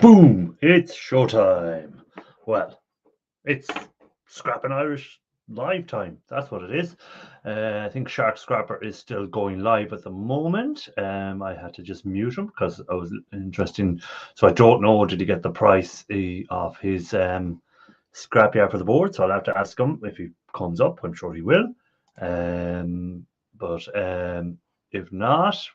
Boom! It's showtime. Well, it's Scrapping Irish live time. That's what it is. I think Shark Scrapper is still going live at the moment. I had to just mute him because I was interested. So I don't know, did he get the price of his scrapyard for the board? So I'll have to ask him if he comes up. I'm sure he will. But if not,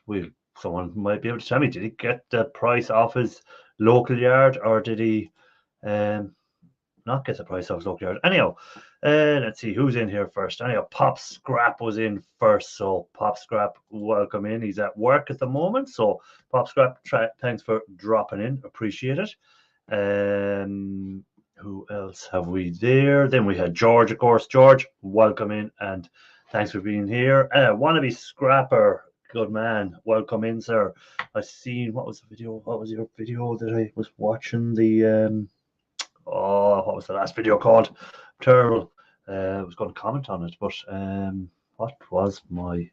someone might be able to tell me, did he get the price off his local yard, or did he not get the price off his local yard? Anyhow, let's see who's in here first. Anyhow, Pop Scrap was in first, so Pop Scrap, welcome in. He's at work at the moment, so Pop Scrap, thanks for dropping in, appreciate it. Who else have we there? Then we had George, of course. George, welcome in, and thanks for being here. Wannabe Scrapper, good man, welcome in, sir. I seen, what was the video? What was your video that I was watching? What was the last video called? Terrible. I was going to comment on it, but what was my?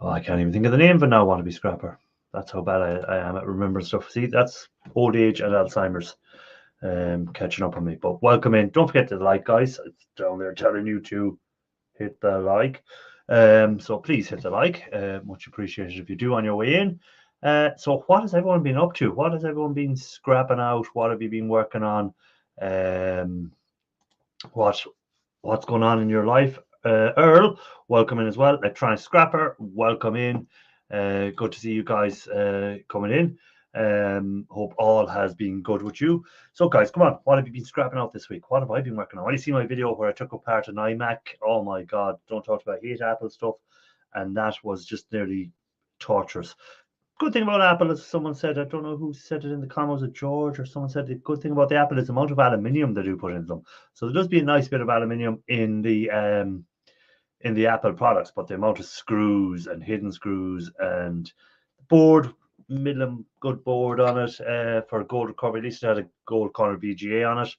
Oh, I can't even think of the name of it now. Wannabe Scrapper. That's how bad I am at remembering stuff. See, that's old age and Alzheimer's catching up on me. But welcome in. Don't forget to like, guys. It's down there telling you to hit the like. So please hit the like. Much appreciated if you do on your way in. So what has everyone been up to? What has everyone been scrapping out? What have you been working on? What's going on in your life? Earl, welcome in as well. Electronic Scrapper, welcome in. Good to see you guys coming in. Hope all has been good with you. So, guys, come on. What have you been scrapping out this week? What have I been working on? Well, you see my video where I took apart an iMac. Oh my God! Don't talk about, I hate Apple stuff, and that was just nearly torturous. Good thing about Apple, as someone said, I don't know who said it in the comments, was George or someone said, the good thing about the Apple is the amount of aluminium they do put into them. So there does be a nice bit of aluminium in the Apple products, but the amount of screws and hidden screws and board, middle good board on it for gold recovery. At least it had a gold color VGA on it.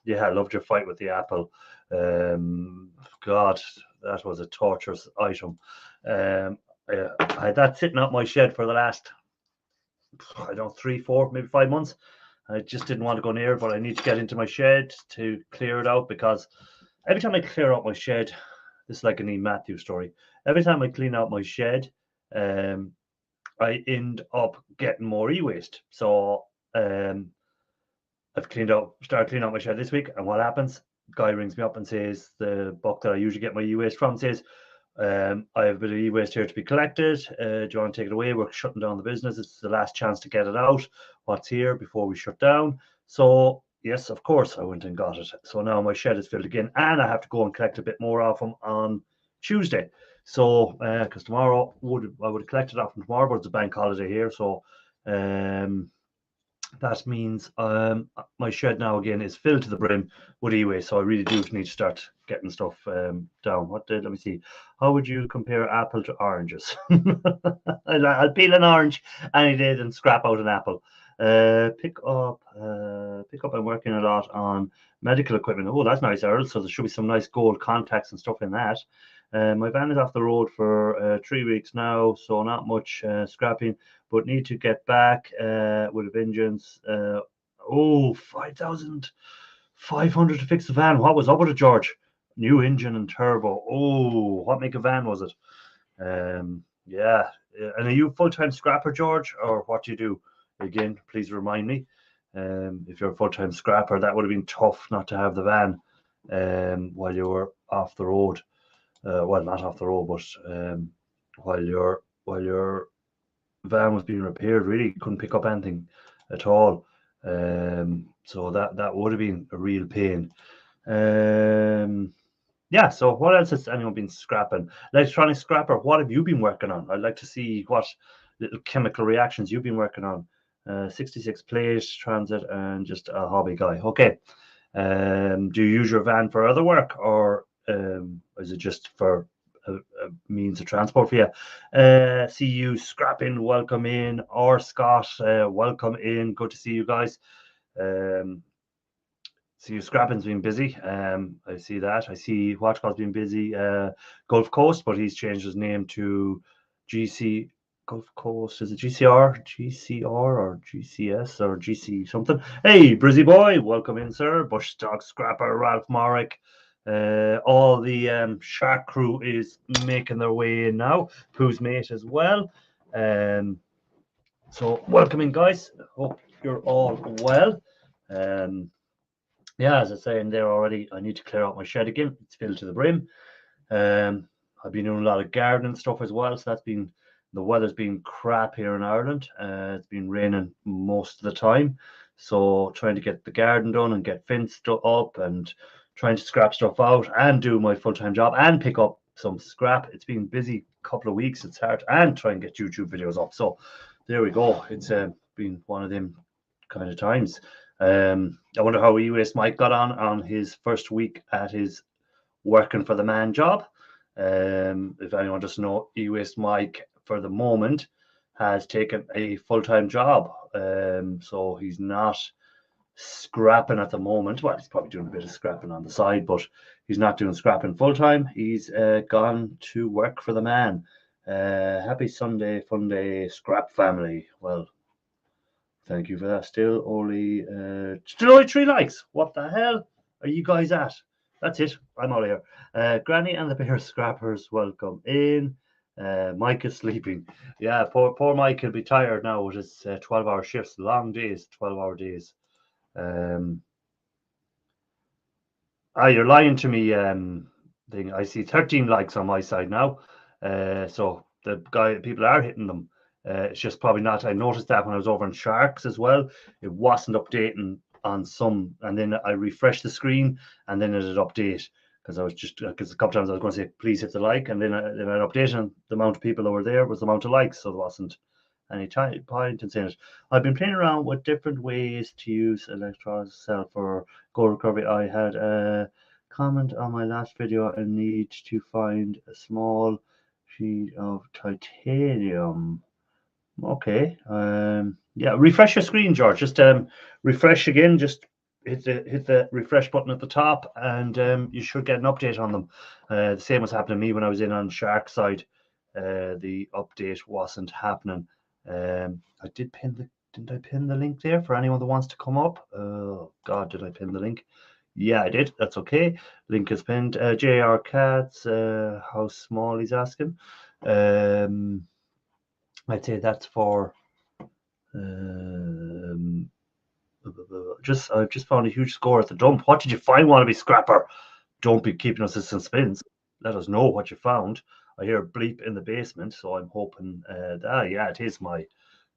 Yeah, I loved your fight with the Apple. God, that was a torturous item. I had that sitting out my shed for the last, I don't know, 3, 4, maybe 5 months. I just didn't want to go near it, but I need to get into my shed to clear it out, because every time I clear out my shed, this is like an E. Matthew story. Every time I clean out my shed, I end up getting more e-waste. So I've started cleaning out my shed this week, and what happens? Guy rings me up and says, the buck that I usually get my e-waste from says, I have a bit of e-waste here to be collected. Do you want to take it away? We're shutting down the business. It's the last chance to get it out. What's here before we shut down? So yes, of course, I went and got it. So now my shed is filled again, and I have to go and collect a bit more off them on Tuesday. So because tomorrow I would have collected off them tomorrow, but it's a bank holiday here, so that means my shed now again is filled to the brim with e-waste. So I really do need to start getting stuff down. Let me see. How would you compare apple to oranges? I'll peel an orange any day than scrap out an apple. Pick up. I'm working a lot on medical equipment. Oh, that's nice, Earl. So there should be some nice gold contacts and stuff in that. My van is off the road for 3 weeks now, so not much scrapping, but need to get back with a vengeance. 5,500 to fix the van. What was up with it, George? New engine and turbo. Oh, what make of van was it? Yeah. And are you a full-time scrapper, George, or what do you do? Again, please remind me. If you're a full-time scrapper, that would have been tough not to have the van while you were off the road. Well, not off the road, but while your van was being repaired, really couldn't pick up anything at all. So that would have been a real pain. Yeah, so what else has anyone been scrapping? Electronic Scrapper, what have you been working on? I'd like to see what little chemical reactions you've been working on. 66 plate, transit, and just a hobby guy. Okay. Do you use your van for other work, or is it just for a means of transport for you? See you scrapping, welcome in. Or Scott, welcome in. Good to see you guys. See you scrapping's been busy. I see that. I see Watchcall's been busy. Gulf Coast, but he's changed his name to GC Gulf Coast. Is it GCR or GCS or GC something? Hey, Brizzy boy, welcome in, sir. Bush Stock Scrapper, Ralph Morrick. All the Shark crew is making their way in now. Pooh's mate as well. So welcome in, guys. Hope you're all well. Yeah, as I was saying there already, I need to clear out my shed again. It's filled to the brim. I've been doing a lot of gardening stuff as well. So the weather's been crap here in Ireland. It's been raining most of the time. So trying to get the garden done and get fenced up and trying to scrap stuff out and do my full-time job and pick up some scrap. It's been busy couple of weeks. It's hard and try and get YouTube videos up. So there we go. It's been one of them kind of times. I wonder how E-Waste Mike got on his first week at his working for the man job. If anyone doesn't know, E-Waste Mike for the moment has taken a full-time job. So he's not scrapping at the moment. Well, he's probably doing a bit of scrapping on the side, but he's not doing scrapping full-time. He's gone to work for the man. Happy Sunday, fun day, scrap family. Well, thank you for that. Still only 3 likes. What the hell are you guys at? That's it. I'm out of here. Granny and the Bear Scrappers, welcome in. Mike is sleeping. Yeah, poor Mike will be tired now with his 12-hour shifts, long days, 12-hour days. You're lying to me. Thing. I see 13 likes on my side now. So people are hitting them. It's just probably not. I noticed that when I was over on Sharks as well. It wasn't updating on some, and then I refreshed the screen, and then it would update because a couple times I was going to say please hit the like, and then I updated, and the amount of people that were there was the amount of likes, so there wasn't any point in saying it. I've been playing around with different ways to use electrolysis for gold recovery. I had a comment on my last video. I need to find a small sheet of titanium. Okay. Yeah, refresh your screen, George. Just refresh again. Just hit the refresh button at the top, and you should get an update on them. The same was happening to me when I was in on Shark side. The update wasn't happening. I didn't I pin the link there for anyone that wants to come up? Oh God, did I pin the link? Yeah, I did. That's okay. Link is pinned. JR Cats, how small he's asking. I'd say that's for I've just found a huge score at the dump. What did you find, Wannabe Scrapper? Don't be keeping us in suspense. Let us know what you found. I hear a bleep in the basement, so I'm hoping yeah, it is my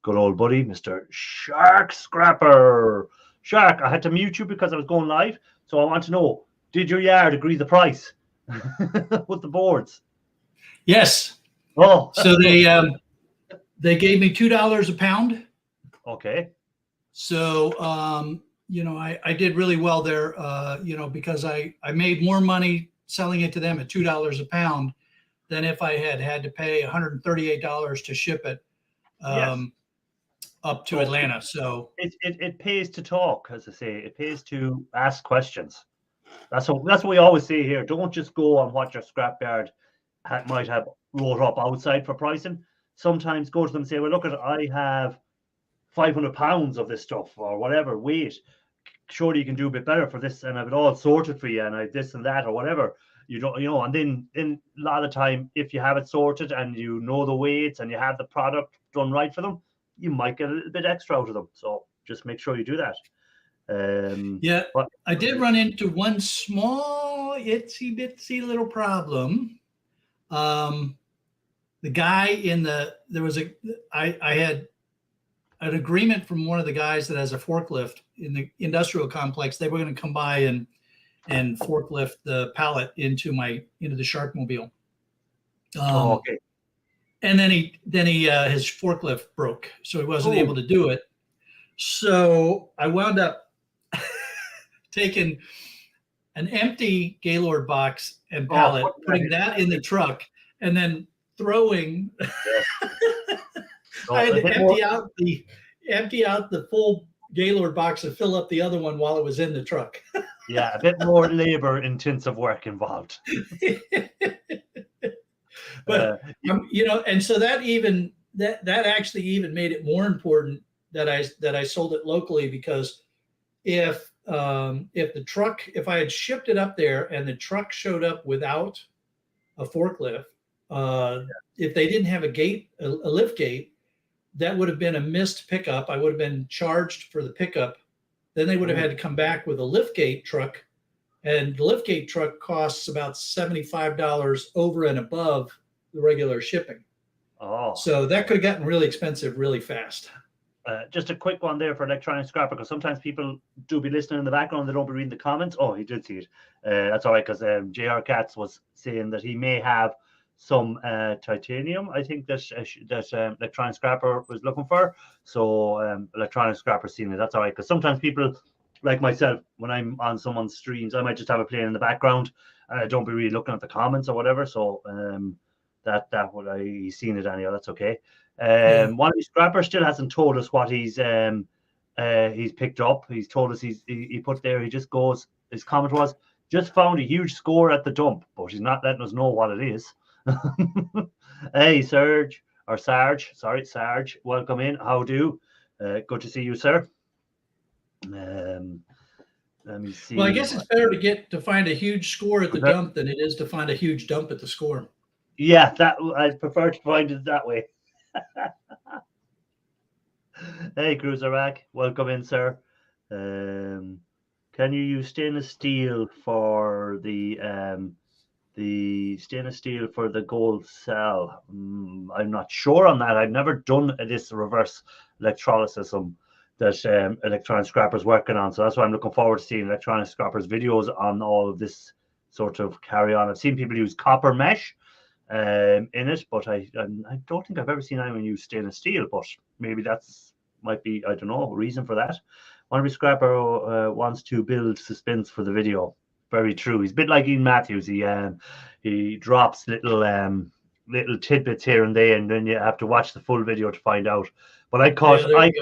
good old buddy, Mr. Shark Scrapper. Shark, I had to mute you because I was going live, so I want to know, did your yard agree the price with the boards? Yes. Oh, so they gave me $2 a pound. Okay. So I did really well there, because I made more money selling it to them at $2 a pound than if I had to pay $138 to ship it up to Atlanta. So it pays to talk, as I say. It pays to ask questions. That's what we always say here. Don't just go on what your scrapyard might have wrote up outside for pricing. Sometimes go to them and say, well, look, I have 500 pounds of this stuff or whatever weight. Surely you can do a bit better for this, and I've it all sorted for you, and I this and that or whatever. And then a lot of the time, if you have it sorted and you know the weights and you have the product done right for them, you might get a little bit extra out of them. So just make sure you do that. I did run into one small itsy bitsy little problem. The guy I had an agreement from one of the guys that has a forklift in the industrial complex. They were going to come by and forklift the pallet into the Sharkmobile. Okay. And then his forklift broke, so he wasn't able to do it. So I wound up taking an empty Gaylord box and pallet, putting that in the truck, and then throwing. I had to empty out the full Gaylord box and fill up the other one while it was in the truck. Yeah, a bit more labor-intensive work involved. But and so that even that actually even made it more important that I sold it locally, because if if I had shipped it up there and the truck showed up without a forklift, if they didn't have a lift gate, that would have been a missed pickup. I would have been charged for the pickup. Then they would have had to come back with a lift gate truck, and the lift gate truck costs about $75 over and above the regular shipping. Oh, so that could have gotten really expensive really fast. Just a quick one there for Electronic Scrapper, because sometimes people do be listening in the background, they don't be reading the comments. Oh, he did see it. That's all right, because JR Katz was saying that he may have some titanium, I think that Electronic Scrapper was looking for. So Electronic Scrapper seen it. That's all right, because sometimes people like myself, when I'm on someone's streams, I might just have it playing in the background and I don't be really looking at the comments or whatever. So that would I seen it anyhow. That's okay. One of the Scrapper still hasn't told us what he's picked up. He's told us he put there. He just goes. His comment was, just found a huge score at the dump, but he's not letting us know what it is. Hey, Sarge, sorry, Sarge, welcome in. How do? Good to see you, sir. Let me see. Well, I guess it's better to find a huge score at the dump than it is to find a huge dump at the score. Yeah, that I'd prefer to find it that way. Hey, Cruiser Rack, welcome in, sir. Can you use stainless steel for the stainless steel for the gold cell? I'm not sure on that. I've never done this reverse electrolysis that Electronic Scrapper's working on, so that's why I'm looking forward to seeing Electronic Scrapper's videos on all of this sort of carry on. I've seen people use copper mesh in it, but I don't think I've ever seen anyone use stainless steel, but maybe that's might be, I don't know, a reason for that. Wannabe Scrapper wants to build suspense for the video. Very true. He's a bit like Ian Matthews. He drops little tidbits here and there, and then you have to watch the full video to find out. But I caught Electronic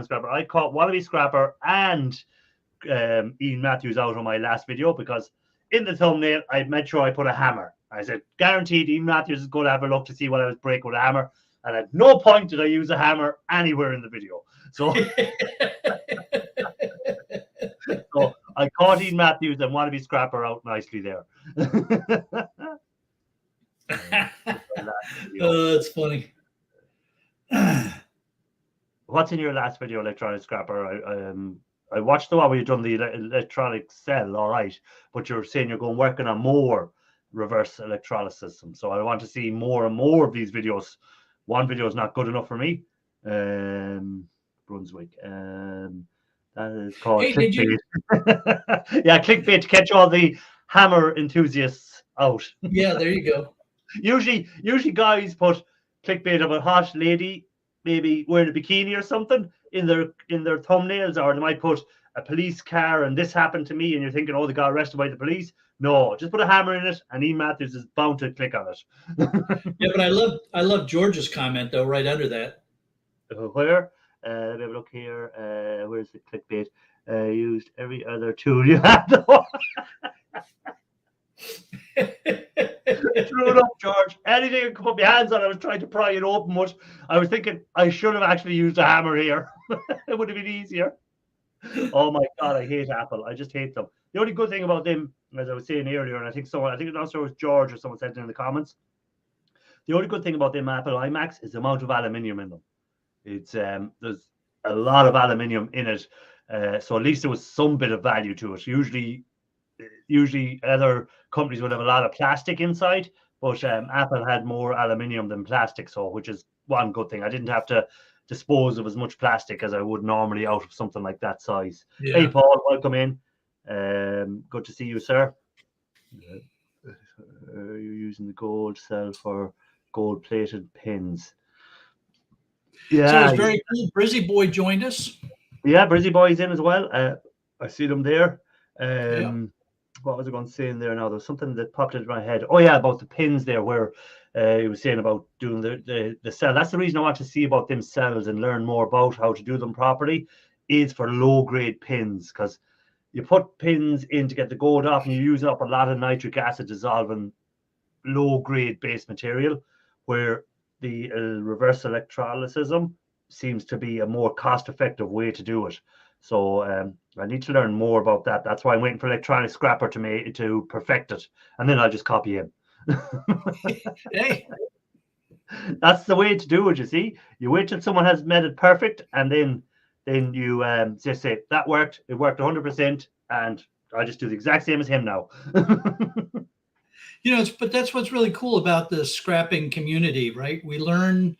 Scrapper. I caught Wannabe Scrapper and Ian Matthews out on my last video, because in the thumbnail I made sure I put a hammer. I said, guaranteed Ian Matthews is going to have a look to see what I was breaking with a hammer. And at no point did I use a hammer anywhere in the video. So, so I caught Ian Matthews and Wannabe Scrapper out nicely there. Oh, that's funny. What's in your last video, Electronic Scrapper? I watched the one where you've done the electronic cell, all right, but you're saying you're working on more reverse electrolysis. So I want to see more and more of these videos. One video is not good enough for me. Brunswick. That is called clickbait. Yeah, clickbait to catch all the hammer enthusiasts out. Yeah, there you go. Usually guys put clickbait of a hot lady maybe wearing a bikini or something in their thumbnails, or they might put a police car and this happened to me, and you're thinking, oh, they got arrested by the police. No, just put a hammer in it, and Ian Matthews is bound to click on it. Yeah, but I love George's comment though, right under that. Where? Let me have a look here. Where's the clickbait? Used every other tool you had. Threw it up, George. Anything you can put my hands on. I was trying to pry it open, but I was thinking I should have actually used a hammer here. It would have been easier. Oh my God, I hate Apple. I just hate them. The only good thing about them, as I was saying earlier, and I think it also was George or someone said it in the comments, the only good thing about them Apple iMacs is the amount of aluminium in them. It's there's a lot of aluminium in it, so at least there was some bit of value to it. Usually other companies would have a lot of plastic inside, but Apple had more aluminium than plastic, so which is one good thing. I didn't have to dispose of as much plastic as I would normally out of something like that size. Yeah. Hey Paul, welcome in. Good to see you, sir. You're using the gold cell for gold plated pins. Yeah, so it's very cool. Brizzy Boy joined us. Yeah, Brizzy Boy's in as well. I see them there. What was I going to say in there now? There was something that popped into my head. Oh yeah, about the pins there, where he was saying about doing the cell. That's the reason I want to see about them cells and learn more about how to do them properly, is for low grade pins, because you put pins in to get the gold off and you use up a lot of nitric acid dissolving low grade base material. where the reverse electrolysis seems to be a more cost-effective way to do it. So I need to learn more about that. That's why I'm waiting for Electronic Scrapper to perfect it, and then I'll just copy him. Hey, that's the way to do it. You see, you wait till someone has made it perfect, and then you just say that worked. It worked 100%, and I just do the exact same as him now. but that's what's really cool about the scrapping community, right? We learn.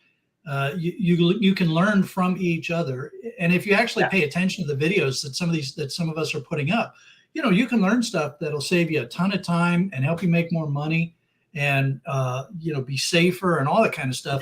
You can learn from each other, and if you actually pay attention to the videos that some of us are putting up, you can learn stuff that'll save you a ton of time and help you make more money, and be safer and all that kind of stuff.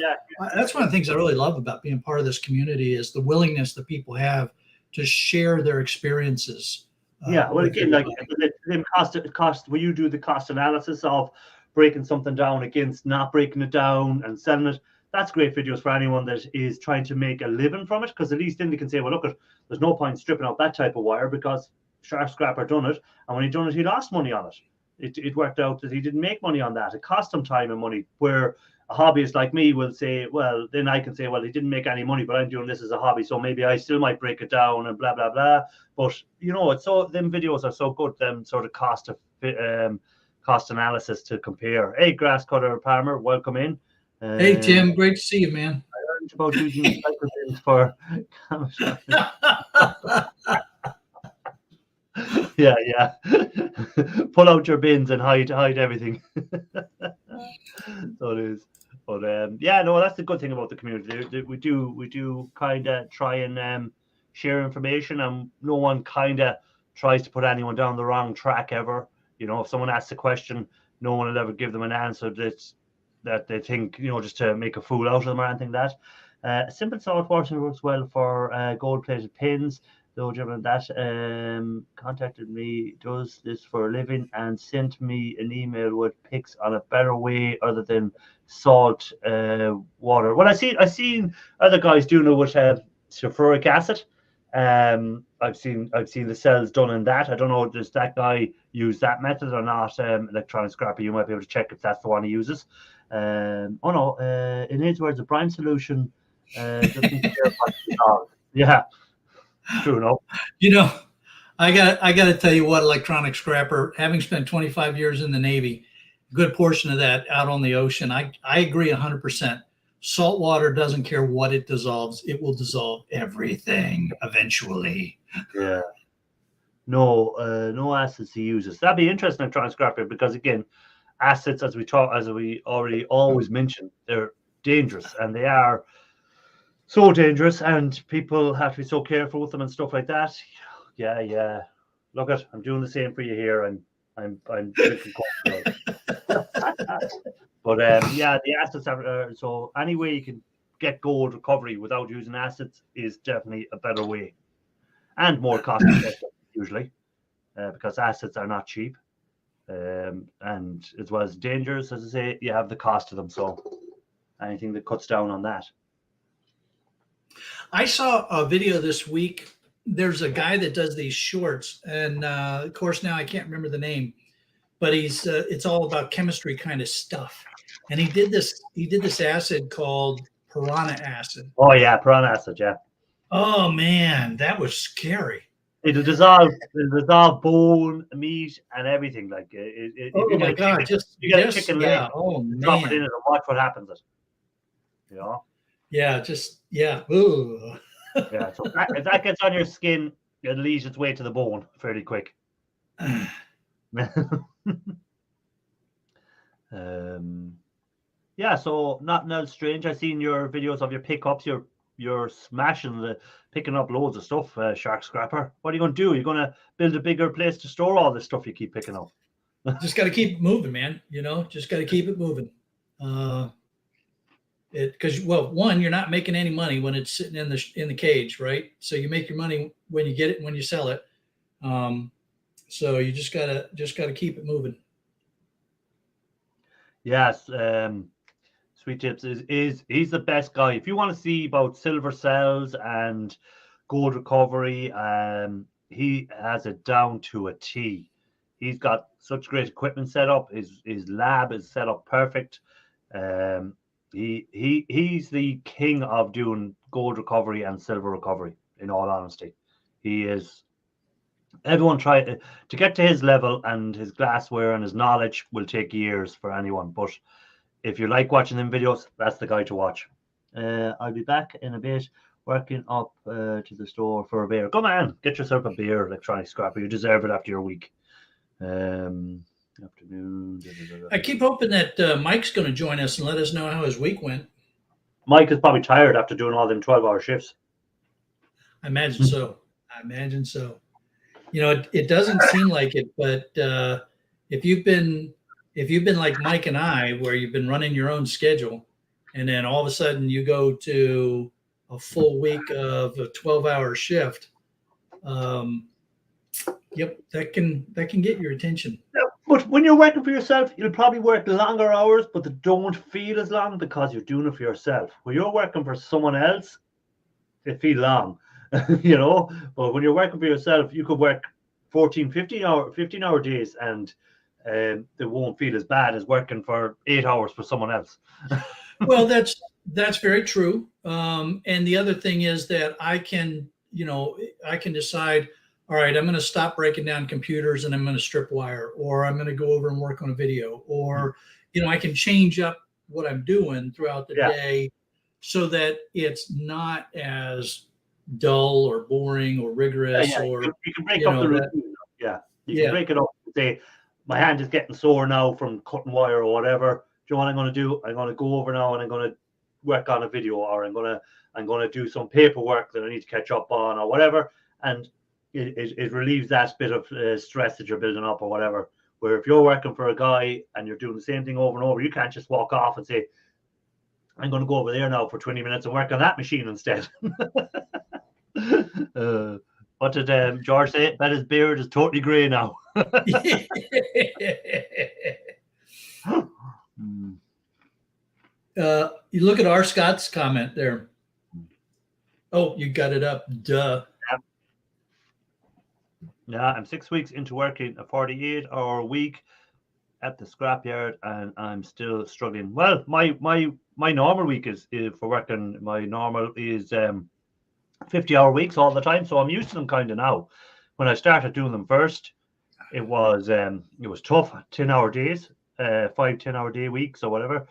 That's one of the things I really love about being part of this community is the willingness that people have to share their experiences. Well, again, like the cost when you do the cost analysis of breaking something down against not breaking it down and selling it. That's great videos for anyone that is trying to make a living from it, because at least then they can say, well, look, there's no point stripping out that type of wire because Shark Scrapper done it, and when he done it, he lost money on it. It worked out that he didn't make money on that. It cost him time and money, where a hobbyist like me will say, well, then I can say, well, he didn't make any money, but I'm doing this as a hobby, so maybe I still might break it down and blah, blah, blah. But, it's so, them videos are so good, them sort of cost analysis to compare. Hey, Grass Cutter Palmer, welcome in. Hey, Tim, great to see you, man. I learned about using recycled bins for yeah. Pull out your bins and hide everything. So it is. But that's the good thing about the community. We do kind of try and share information, and no one kind of tries to put anyone down the wrong track ever. If someone asks a question, no one will ever give them an answer that they think, just to make a fool out of them or anything like that. Simple Salt Water works well for gold-plated pins. Though gentleman that contacted me, does this for a living, and sent me an email with pics on a better way other than salt water. Well, I've seen other guys doing it with sulfuric acid. I've seen the cells done in that. I don't know, does that guy use that method or not? Electronic Scrapper, you might be able to check if that's the one he uses. In his words, a brine solution doesn't care what it's called. Yeah, true enough. I got to tell you what, Electronic Scrapper, having spent 25 years in the Navy, a good portion of that out on the ocean, I agree 100%. Salt water doesn't care what it dissolves; it will dissolve everything eventually. Yeah. No acids he uses. That'd be interesting, Electronic Scrapper, because again, acids, as we already always mentioned, they're dangerous, and they are so dangerous, and people have to be so careful with them and stuff like that. Yeah. Look I'm doing the same for you here, and I'm drinking coffee. But the acids are so any way you can get gold recovery without using acids is definitely a better way, and more cost effective usually, because acids are not cheap. And as well as dangerous, as I say, you have the cost of them. So anything that cuts down on that. I saw a video this week. There's a guy that does these shorts, and of course now I can't remember the name, but it's all about chemistry kind of stuff. And he did this acid called piranha acid. Oh yeah, piranha acid, yeah. Oh man, that was scary. It'll dissolve bone, meat, and everything. Like oh my god! You get a chicken leg. Oh man! Drop it in it and watch what happens. Yeah. Ooh. Yeah. So if that gets on your skin, it'll lead its way to the bone fairly quick. So not strange. I've seen your videos of your pickups. You're picking up loads of stuff, Shark Scrapper. What are you going to do? You're going to build a bigger place to store all this stuff you keep picking up. Just got to keep it moving, man. Just got to keep it moving. Because one, you're not making any money when it's sitting in the cage, right? So you make your money when you get it, when you sell it. So you just gotta keep it moving. Yes. Sweet Tips he's the best guy. If you want to see about silver cells and gold recovery, he has it down to a T. He's got such great equipment set up. His lab is set up perfect. He's the king of doing gold recovery and silver recovery. In all honesty, he is. Everyone try to get to his level, and his glassware and his knowledge will take years for anyone. But if you like watching them videos, that's the guy to watch. I'll be back in a bit, working up to the store for a beer. Come on, get yourself a beer, Electronic Scrapper. You deserve it after your week. Afternoon. I keep hoping that Mike's going to join us and let us know how his week went. Mike is probably tired after doing all them 12-hour shifts. I imagine so. I imagine so. You know, it doesn't seem like it, but if you've been like Mike and I, where you've been running your own schedule, and then all of a sudden you go to a full week of a 12-hour shift, yep, that can get your attention. But when you're working for yourself, you'll probably work longer hours, but they don't feel as long because you're doing it for yourself. When you're working for someone else, they feel long. You know, but when you're working for yourself, you could work 14, 15-hour days, and they won't feel as bad as working for 8 hours for someone else. Well, that's very true. And the other thing is that I can decide, all right, I'm going to stop breaking down computers and I'm going to strip wire, or I'm going to go over and work on a video, or, I can change up what I'm doing throughout the day so that it's not as dull or boring or rigorous. Or you can break up the routine. You can break it up and say, my hand is getting sore now from cutting wire or whatever. Do you know what I'm going to do? I'm going to go over now and I'm going to work on a video, or I'm going to do some paperwork that I need to catch up on, or whatever. And it relieves that bit of stress that you're building up or whatever. Where if you're working for a guy and you're doing the same thing over and over, you can't just walk off and say, I'm going to go over there now for 20 minutes and work on that machine instead. What did George say? That his beard is totally grey now. You look at R. Scott's comment there. Oh, you got it up. Duh. Yeah, I'm 6 weeks into working a 48-hour week at the scrapyard, and I'm still struggling. Well, my normal week is for working. My normal is 50-hour weeks all the time, so I'm used to them kind of now. When I started doing them first, it was tough. 10-hour days, 5 10-hour day weeks or whatever.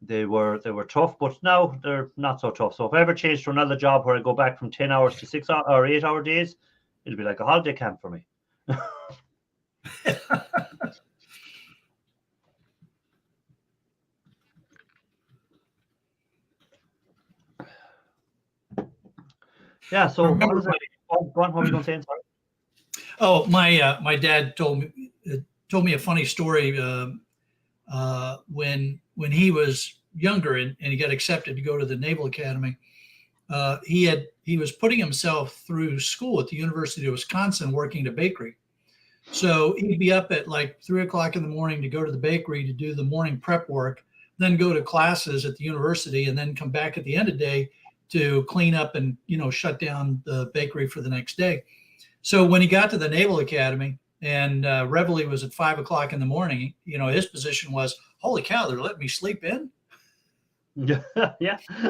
They were tough, but now they're not so tough. So if I ever change to another job where I go back from 10 hours to 6 or 8-hour days, it'll be like a holiday camp for me. Yeah. So what was it? What were you going to say? Sorry. Oh, my dad told me a funny story when he was younger and he got accepted to go to the Naval Academy. He was putting himself through school at the University of Wisconsin working at a bakery. So he'd be up at like 3 o'clock in the morning to go to the bakery to do the morning prep work, then go to classes at the university, and then come back at the end of the day to clean up and, shut down the bakery for the next day. So when he got to the Naval Academy and Reveille was at 5 o'clock in the morning, his position was, holy cow, they're letting me sleep in. Yeah.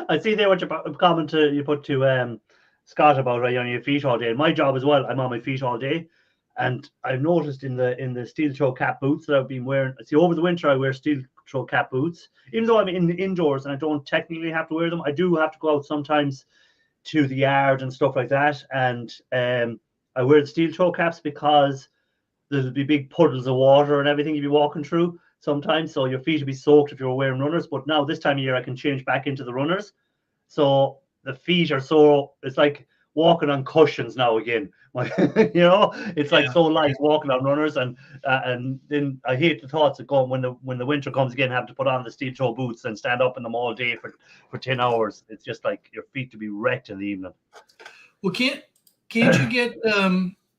I see there what your comment you put to Scott about on your feet all day. My job as well, I'm on my feet all day. And I've noticed in the steel toe cap boots that I've been wearing, see, over the winter I wear steel toe cap boots. Even though I'm in the indoors and I don't technically have to wear them, I do have to go out sometimes to the yard and stuff like that. And I wear the steel toe caps because there'll be big puddles of water and everything you'll be walking through sometimes. So your feet will be soaked if you're wearing runners. But now this time of year I can change back into the runners. So the feet are it's like walking on cushions now again. It's like so light walking on runners, and then I hate the thoughts of going when the winter comes again, have to put on the steel toe boots and stand up in them all day for 10 hours. It's just like your feet to be wrecked in the evening. Well, can't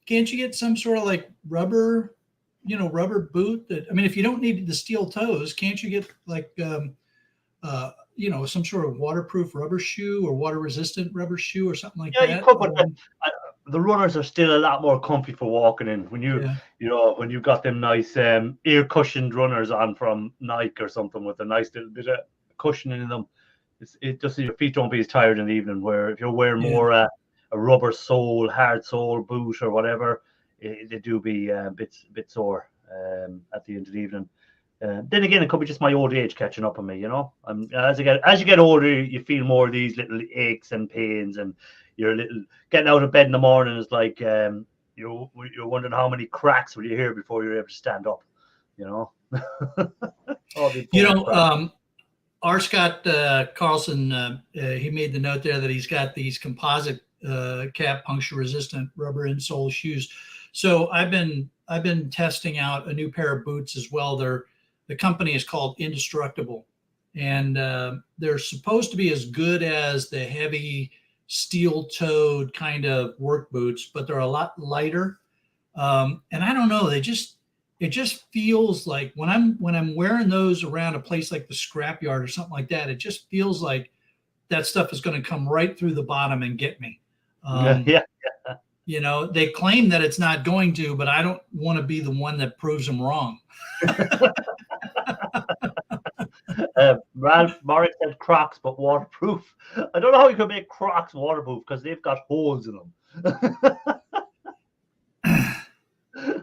you get some sort of like rubber boot that, I mean, if you don't need the steel toes, can't you get like some sort of waterproof rubber shoe or water resistant rubber shoe or something like that? Yeah, you could, but the runners are still a lot more comfy for walking in. When when you've got them nice air cushioned runners on from Nike or something with a nice little bit of cushioning in them. It just so your feet don't be as tired in the evening. Where if you're wearing more a rubber sole, hard sole boot or whatever, they do be a bit sore at the end of the evening. Then again, it could be just my old age catching up on me. As you get older, you feel more of these little aches and pains, and you're getting out of bed in the morning is like you're wondering how many cracks will you hear before you're able to stand up. R. Scott Carlson, he made the note there that he's got these composite cap puncture resistant rubber insole shoes. So I've been testing out a new pair of boots as well. The company is called Indestructible, and they're supposed to be as good as the heavy steel-toed kind of work boots, but they're a lot lighter. And I don't know, it just feels like when I'm wearing those around a place like the scrapyard or something like that, it just feels like that stuff is going to come right through the bottom and get me. They claim that it's not going to, but I don't want to be the one that proves them wrong. Ralph Morris said Crocs, but waterproof. I don't know how you could make Crocs waterproof because they've got holes in them.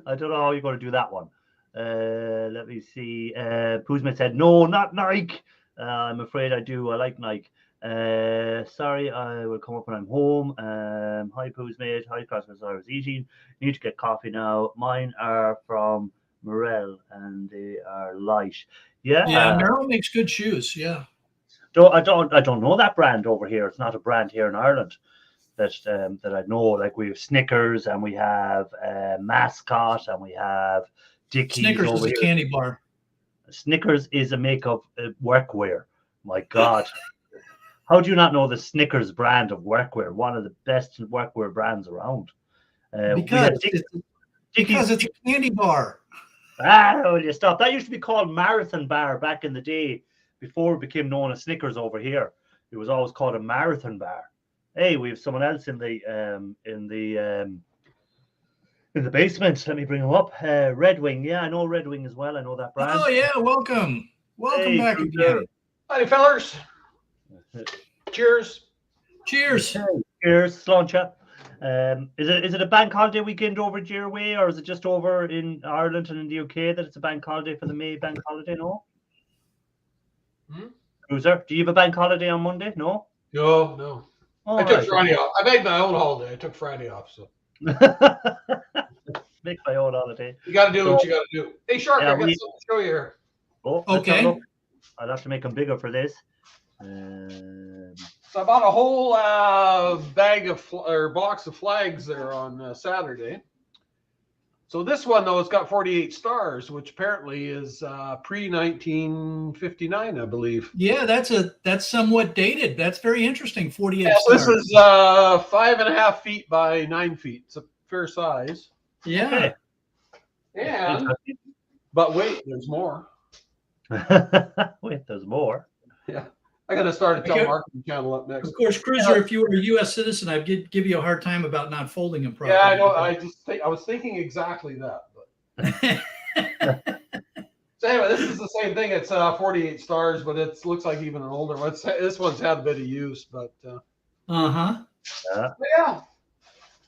I don't know how you're going to do that one. Let me see. Puzman said, no, not Nike. I'm afraid I do. I like Nike. Sorry, I will come up when I'm home. Hi, Puzmate. Hi, Crossmas. I was eating. Need to get coffee now. Mine are from Morel, and they are light. Yeah, Merrell makes good shoes. Yeah. I don't know that brand over here. It's not a brand here in Ireland that I know. Like we have Snickers and we have Mascot and we have Dickies. Snickers is a candy bar. Snickers is a make of workwear. My God. How do you not know the Snickers brand of workwear? One of the best workwear brands around. Because it's a candy bar. Will you stop? That used to be called Marathon Bar back in the day before it became known as Snickers over here. It was always called a Marathon Bar. Hey, we have someone else in the basement. Let me bring him up. Red Wing. Yeah, I know Red Wing as well. I know that brand. Oh yeah, welcome back again. Howdy, fellers. Cheers. Cheers. Cheers, Sláinte. Is it a bank holiday weekend over your way, or is it just over in Ireland and in the UK that it's a bank holiday for the May bank holiday? No. Cruiser, do you have a bank holiday on Monday? No. No. I took Friday off. I made my own holiday. I took Friday off, so. Make my own holiday. You got to do what you got to do. Hey, Shark, I got something to show you here. Oh, okay. I'll have to make them bigger for this. So I bought a whole box of flags there on Saturday. So this one, though, it's got 48 stars, which apparently is pre-1959, I believe. Yeah, that's somewhat dated. That's very interesting. 48 stars. This is 5.5 feet by 9 feet. It's a fair size. Yeah. Okay. But wait, there's more. Wait, there's more. Yeah. I got to start a telemarketing channel up next. Of course, Cruiser, if you were a U.S. citizen, I'd give you a hard time about not folding them properly. Yeah, I know. I was thinking exactly that. But. So anyway, this is the same thing. It's 48 stars, but it looks like even an older one. This one's had a bit of use, but. Yeah.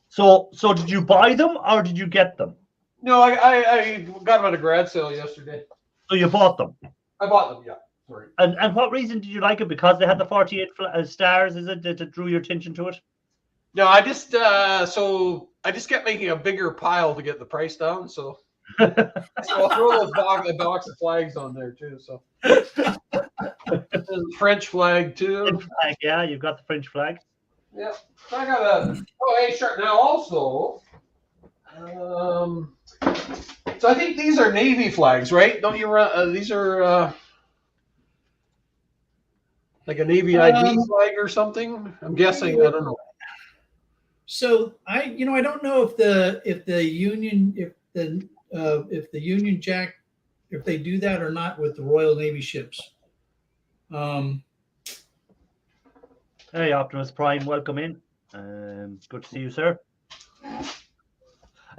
So did you buy them or did you get them? No, I got them at a grad sale yesterday. So you bought them? I bought them, yeah. Sorry. And what reason did you like it? Because they had the 48 stars, is it, that drew your attention to it? No, I just kept making a bigger pile to get the price down. So I'll throw those box of flags on there too. So French flag too. French flag, yeah, you've got the French flag. Yeah, I got a. Oh, hey, sure. Now also, so I think these are Navy flags, right? Don't you run? These are. Like a Navy ID flag or something. I'm guessing. I don't know. So I don't know if the Union Jack, if they do that or not with the Royal Navy ships. Hey, Optimus Prime, welcome in. Good to see you, sir.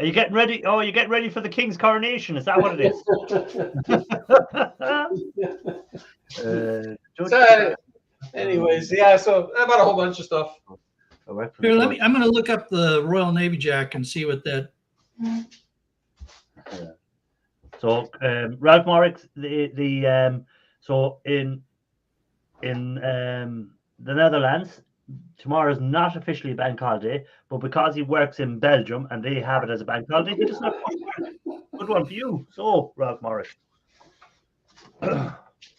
Are you getting ready? Oh, you're getting ready for the king's coronation. Is that what it is? So, anyways, yeah. So about a whole bunch of stuff. Here, I'm going to look up the Royal Navy Jack and see what that. So Ralph Morris, so in the Netherlands, tomorrow is not officially a bank holiday, but because he works in Belgium and they have it as a bank holiday, he doesn't have good one for you. So Ralph Morris, an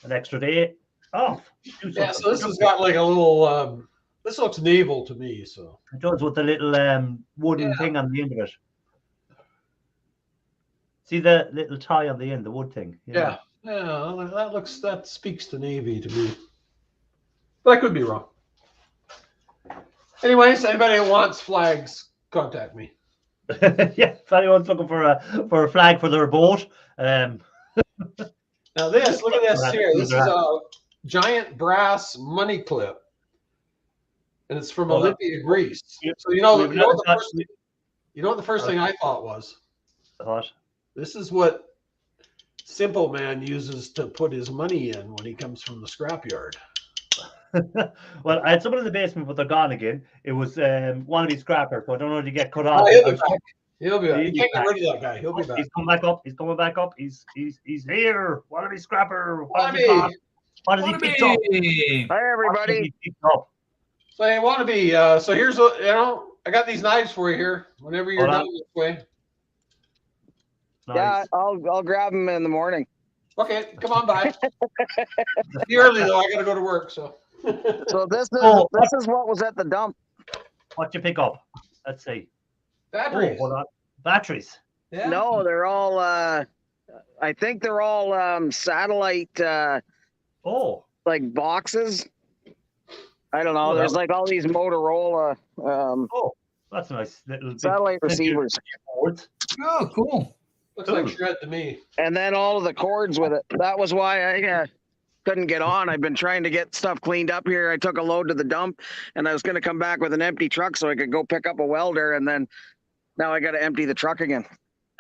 extra day off. Yeah, so this has got like a little. This looks naval to me. So it does with the little wooden thing on the end of it. See the little tie on the end, the wood thing. Yeah, that speaks to Navy to me. But I could be wrong. Anyways, anybody who wants flags, contact me. Yeah, if anyone's looking for a flag for their boat. Now look at this here. This is a giant brass money clip. And it's from Olympia, Greece. So you know what the first thing I thought was? What? This is what Simple Man uses to put his money in when he comes from the scrapyard. Well, I had someone in the basement, but they're gone again. It was wannabe scrapper, so I don't know if you get cut off. He'll be back. He'll be back. You can't get rid of that guy. He'll be back. He's coming back up. He's coming back up. He's here. Wannabe scrapper. What does he pick up? Hi, everybody. So hey, wannabe. So here's what I got these knives for you here. Whenever you're done this way. Nice. Yeah, I'll grab them in the morning. Okay, come on by. Be early though. I got to go to work. So. So this is what was at the dump. What you pick up? Let's see. Batteries. Batteries. Yeah. No, they're all. I think they're all satellite. Like boxes. I don't know. There's like all these Motorola. That's a nice little satellite receivers. Oh, cool. Looks like shred to me. And then all of the cords with it. That was why I couldn't get on. I've been trying to get stuff cleaned up here. I took a load to the dump, and I was going to come back with an empty truck so I could go pick up a welder, and then now I got to empty the truck again.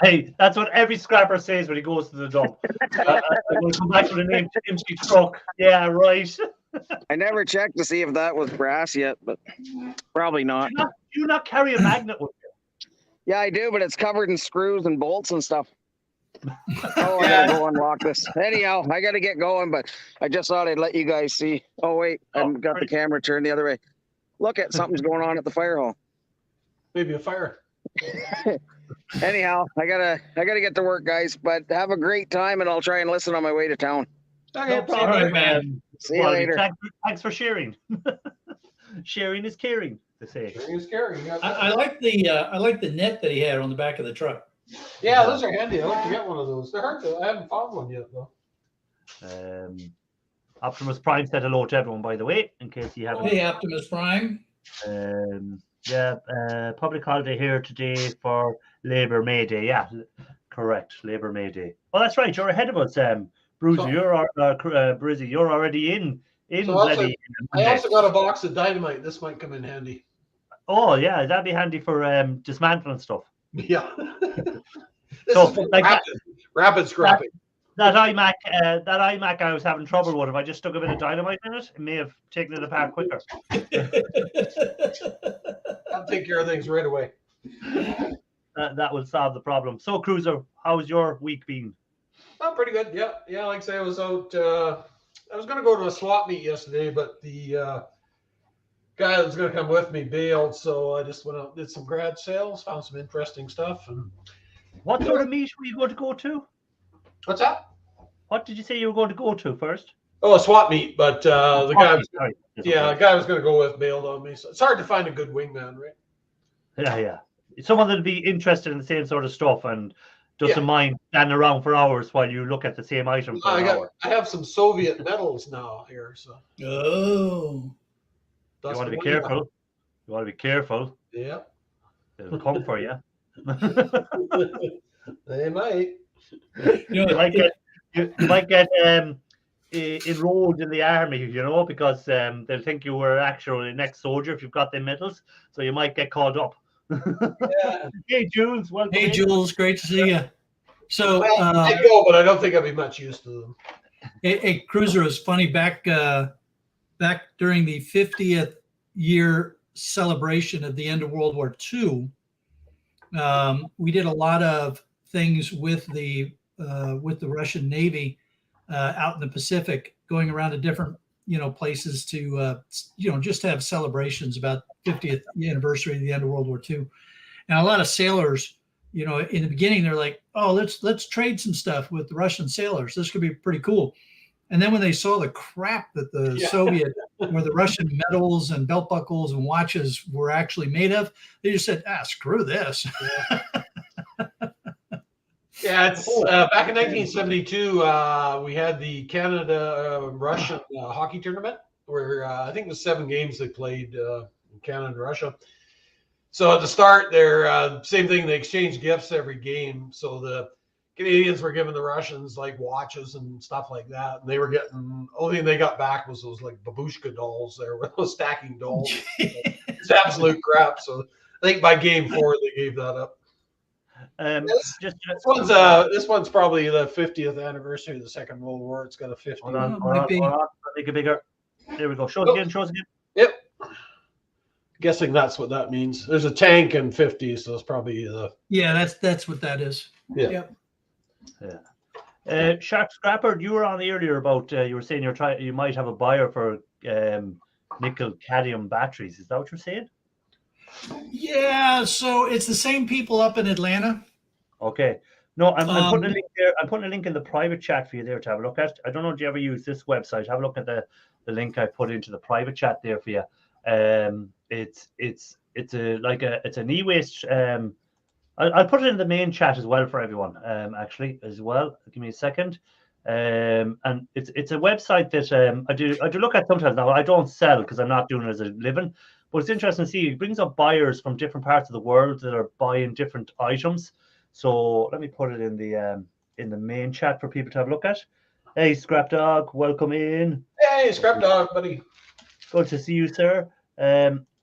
Hey, that's what every scrapper says when he goes to the dump. I'm going to come back with an empty truck. Yeah, right. I never checked to see if that was brass yet, but probably not. Do you not carry a magnet with you? Yeah, I do, but it's covered in screws and bolts and stuff. Oh, I gotta go unlock this. Anyhow, I gotta get going, but I just thought I'd let you guys see. Oh wait, I've got the camera turned the other way. Look at something's going on at the fire hall. Maybe a fire. Anyhow, I gotta get to work, guys. But have a great time, and I'll try and listen on my way to town. Okay, no problem, man. See you later. Thanks for sharing. Sharing is caring, they say. Sharing is caring. I like the net that he had on the back of the truck. Yeah, those are handy. I'd like to get one of those. They're hard to. I haven't found one yet though. Optimus Prime said hello to everyone, by the way, in case you haven't. Hey, Optimus Prime. Public holiday here today for Labor May Day. Yeah, correct. Labor May Day. Oh, that's right. You're ahead of us, Bruzy. Brizzy, you're already in. I also got a box of dynamite. This might come in handy. Oh yeah, that'd be handy for dismantling stuff. Yeah. This is like rapid scrapping. That iMac I was having trouble with. If I just stuck a bit of dynamite in it, it may have taken it apart quicker. I'll take care of things right away. That will solve the problem. So, Cruiser, how's your week been? Oh, pretty good. Yeah. Like I say, I was out. I was going to go to a swap meet yesterday, but the guy that was going to come with me bailed, so I just went out, did some garage sales, found some interesting stuff. And what sort of meet were you going to go to? What's that? What did you say you were going to go to first? Oh, a swap meet, but the guy was going to go with bailed on me. So it's hard to find a good wingman, right? Yeah. Someone that'd be interested in the same sort of stuff and doesn't mind standing around for hours while you look at the same item for an hour. I have some Soviet medals now here, so. Oh. You want to be careful. You want to be careful. Yeah. They'll come for you. They might. You might get enrolled in the army, because they'll think you were actually an ex-soldier if you've got them medals. So you might get called up. Yeah. Hey, Jules. Welcome. Hey, in. Jules, great to see you. So, Well, I go, but I don't think I'd be much use to them. hey, Cruiser, is funny back during the 50th year celebration of the end of World War II. We did a lot of things with the Russian Navy out in the Pacific, going around to different places to just have celebrations about 50th anniversary of the end of World War II. And a lot of sailors, in the beginning, they're like, "Oh, let's trade some stuff with the Russian sailors. This could be pretty cool." And then when they saw the crap that the Soviet or the Russian medals and belt buckles and watches were actually made of, they just said, screw this. Yeah, it's back in 1972. We had the Canada-Russian hockey tournament where I think it was 7 games they played in Canada and Russia. So at the start, they're same thing. They exchanged gifts every game. So the Canadians were giving the Russians like watches and stuff like that. And they were getting, only thing they got back was those like babushka dolls there with those stacking dolls. It's absolute crap. So I think by game 4 they gave that up. This one's probably the 50th anniversary of the Second World War. It's got a 50. Hold on. Make it bigger. There we go. Show it again. Yep. Guessing that's what that means. There's a tank in 50, so it's probably the. Yeah, that's what that is. Yeah. Yeah. Shark Scrapper, you were on earlier about you were saying you might have a buyer for nickel cadmium batteries. Is that what you're saying? Yeah, so it's the same people up in Atlanta. Okay. No, I'm putting a link there. I'm putting a link in the private chat for you there to have a look at. I don't know if you ever use this website. Have a look at the link I put into the private chat there for you. It's an e-waste. I'll put it in the main chat as well for everyone. Actually, as well. Give me a second. And it's a website that I do look at sometimes. Now I don't sell because I'm not doing it as a living, but it's interesting to see. It brings up buyers from different parts of the world that are buying different items. So let me put it in the main chat for people to have a look at. Hey, Scrap Dog, welcome in. Hey, Scrap Dog, buddy. Good to see you, sir.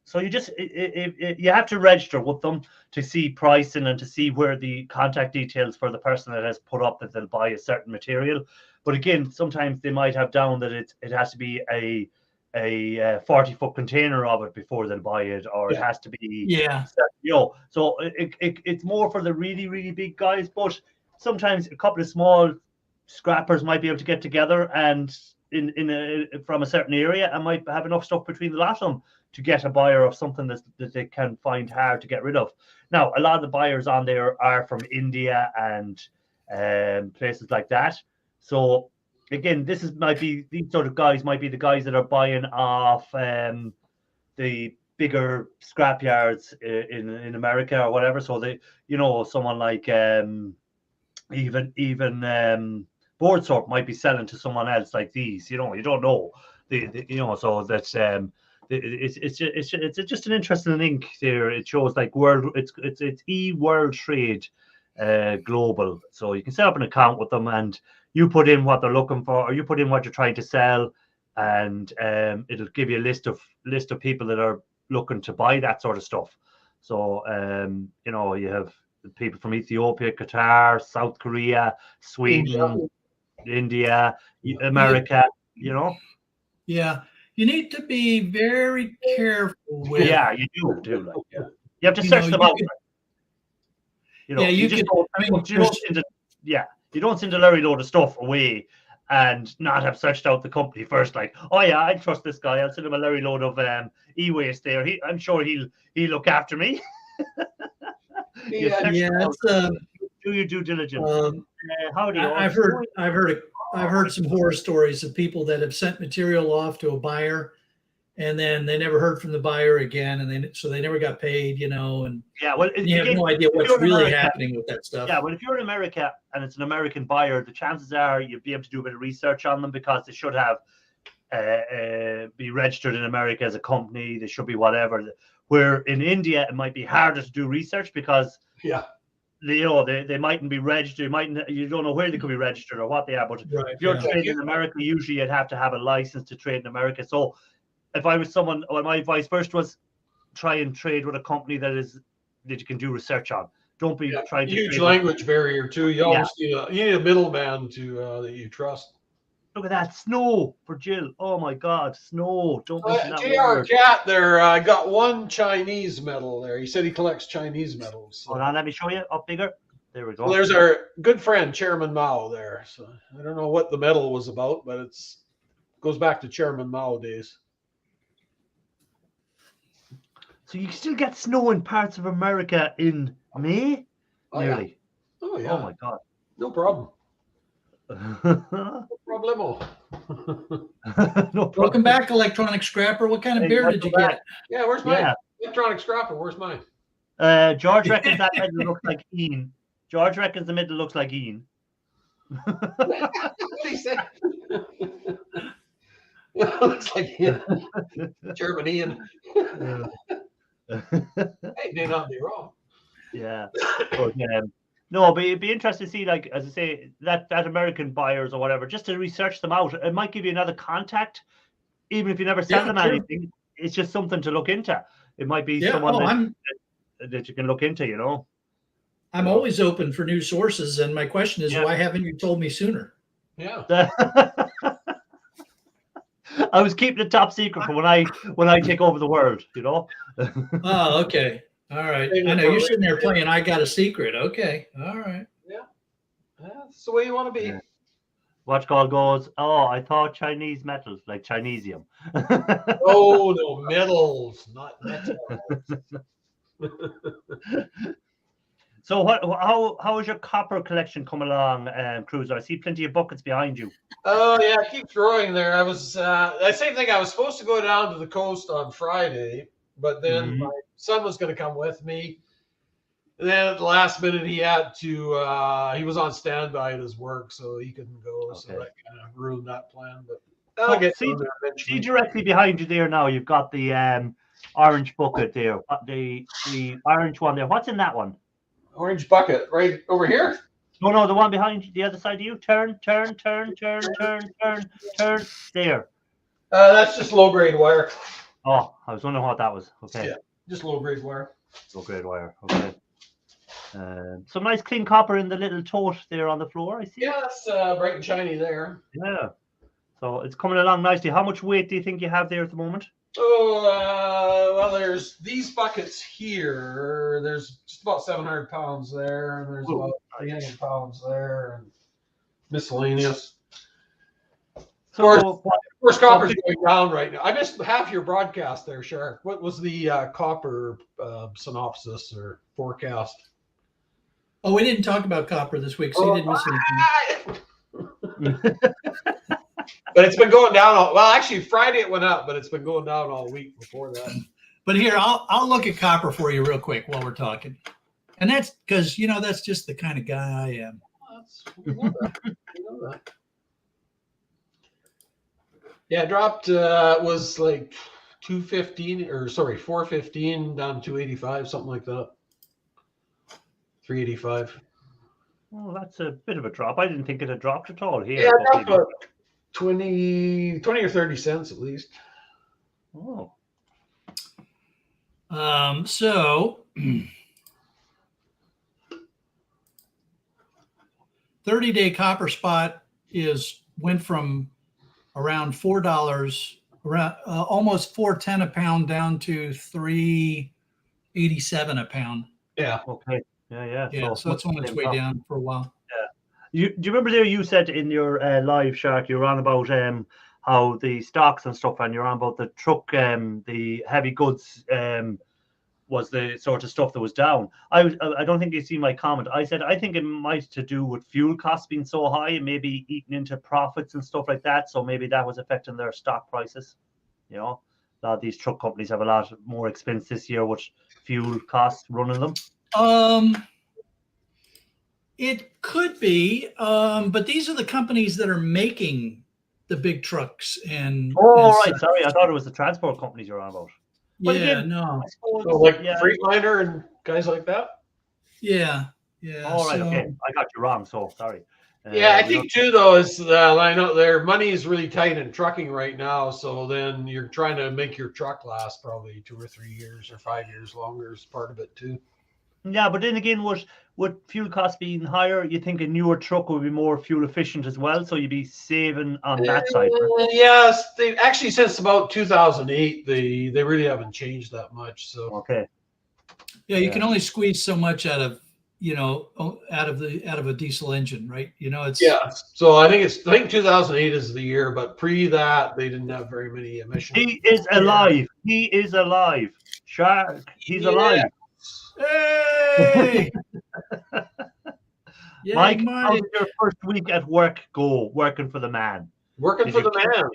So you just you have to register with them to see pricing and to see where the contact details for the person that has put up that they'll buy a certain material. But again, sometimes they might have down that it has to be a 40-foot container of it before they'll buy it, or it has to be so it's more for the really, really big guys. But sometimes a couple of small scrappers might be able to get together and from a certain area and might have enough stuff between the lot of them to get a buyer of something that they can find hard to get rid of. Now, a lot of the buyers on there are from India and places like that. So again, these sort of guys might be the guys that are buying off the bigger scrap yards in America or whatever. So they, someone like even Boardsworth might be selling to someone else like these. You don't know so that's it's just an interesting link there. It shows like it's World Trade Global. So you can set up an account with them and you put in what they're looking for, or you put in what you're trying to sell, and it'll give you a list of people that are looking to buy that sort of stuff. So you have people from Ethiopia, Qatar, South Korea, Sweden, India, America. Yeah, you need to be very careful with. Yeah, you do. Like, you have to search them out. You don't send a lorry load of stuff away and not have searched out the company first. Like, oh yeah, I trust this guy. I'll send him a lorry load of e-waste there. I'm sure he'll look after me. Do your due diligence. I've heard some horror stories of people that have sent material off to a buyer, and then they never heard from the buyer again, and so they never got paid. And you have no idea what's really happening with that stuff. Yeah, well, if you're in America and it's an American buyer, the chances are you'll be able to do a bit of research on them because they should have be registered in America as a company. They should be whatever. Where in India it might be harder to do research because they mightn't be registered. You don't know where they could be registered or what they are. But if you're trading in America, usually you'd have to have a license to trade in America. So if I was someone, my advice first was try and trade with a company that is that you can do research on. Don't be trying to huge language barrier too. You always need a middleman to that you trust. Look at that snow for Jill. Oh my God, snow! Don't mention that JR word. Cat there got one Chinese medal there. He said he collects Chinese medals. So. Hold on, let me show you up bigger. There we go. Well, there's our good friend Chairman Mao there. So I don't know what the medal was about, but it goes back to Chairman Mao days. So you still get snow in parts of America in May? Nearly. Yeah. Oh yeah. Oh my God. No problem. No problemo. No problem. Welcome back, Electronic Scrapper. What kind of beer did you get? Yeah, where's mine? Electronic Scrapper, where's mine? George reckons that middle looks like Ian. George reckons the middle looks like Ian. What did he say? Looks like Ian. German Ian. Hey, may not be wrong. Yeah. But, no, but it'd be interesting to see, like, as I say, that American buyers or whatever, just to research them out. It might give you another contact, even if you never sell them anything. It's just something to look into. It might be someone that you can look into, you know. I'm always open for new sources, and my question is, why haven't you told me sooner? Yeah. I was keeping it top secret for when I take over the world, you know. Oh, okay. All right. I know you're sitting there playing I Got a Secret. Okay. All right. Yeah. That's the way you want to be. Watch call goes, oh, I thought Chinese metals, like Chinesium. Oh, no, metals, not metals. So how is your copper collection coming along, Cruiser? I see plenty of buckets behind you. Oh yeah, I keep growing there. I was the same thing. I was supposed to go down to the coast on Friday, but then my son was going to come with me. And then at the last minute, he had to. He was on standby at his work, so he couldn't go. Okay. So that kind of ruined that plan. But I'll get there eventually. See directly behind you there now. You've got the orange bucket there. The orange one there. What's in that one? Orange bucket right over here. No, the one behind you, the other side of you. Turn. There. That's just low grade wire. Oh, I was wondering what that was. Okay. Yeah, just low grade wire. Low grade wire. Okay. Some nice clean copper in the little tote there on the floor. I see. Yeah, that's bright and shiny there. Yeah. So it's coming along nicely. How much weight do you think you have there at the moment? Oh, well, there's these buckets here. There's just about 700 pounds there, and there's about 300 pounds there, and miscellaneous. So, of course, copper's going down right now. I missed half your broadcast there, Shark. What was the copper synopsis or forecast? Oh, we didn't talk about copper this week, so you didn't miss anything. But it's been going down. Well, actually, Friday it went up, but it's been going down all week before that. But here, I'll look at copper for you real quick while we're talking, and that's because that's just the kind of guy I am. We know that. Yeah, it dropped. Was like 415 down to 285, something like that. 385. Well, that's a bit of a drop. I didn't think it had dropped at all here. Yeah, it dropped about 20 or 30 cents at least. Oh. So 30-day copper spot went from around $4, around almost $4.10 a pound down to $3.87 a pound. Yeah. Okay. Yeah. So it's on its way down for a while. Do you remember there you said in your live, Shark, you were on about how the stocks and stuff, and you're on about the truck, the heavy goods was the sort of stuff that was down. I don't think you see my comment. I said I think it might to do with fuel costs being so high and maybe eating into profits and stuff like that. So maybe that was affecting their stock prices. A lot of these truck companies have a lot more expense this year with fuel costs running them. It could be, but these are the companies that are making the big trucks and. Oh, right. Sorry, I thought it was the transport companies you're on about. But again, no. Like Freightliner and guys like that. Yeah. All right. Okay, I got you wrong. So sorry. I think too though is I know their money is really tight in trucking right now. So then you're trying to make your truck last probably 2 or 3 years or 5 years longer is part of it too. Yeah, but then again, with fuel costs being higher, you think a newer truck would be more fuel efficient as well, so you'd be saving on that side. Yes, they actually since about 2008 they really haven't changed that much. So Okay. Yeah, you can only squeeze so much out of out of a diesel engine, right? It's So I think 2008 is the year, but pre that they didn't have very many emissions. He is alive. He is alive. Shark. He's alive. Hey! Mike, how did your first week at work go? Working for the man. Working for the man.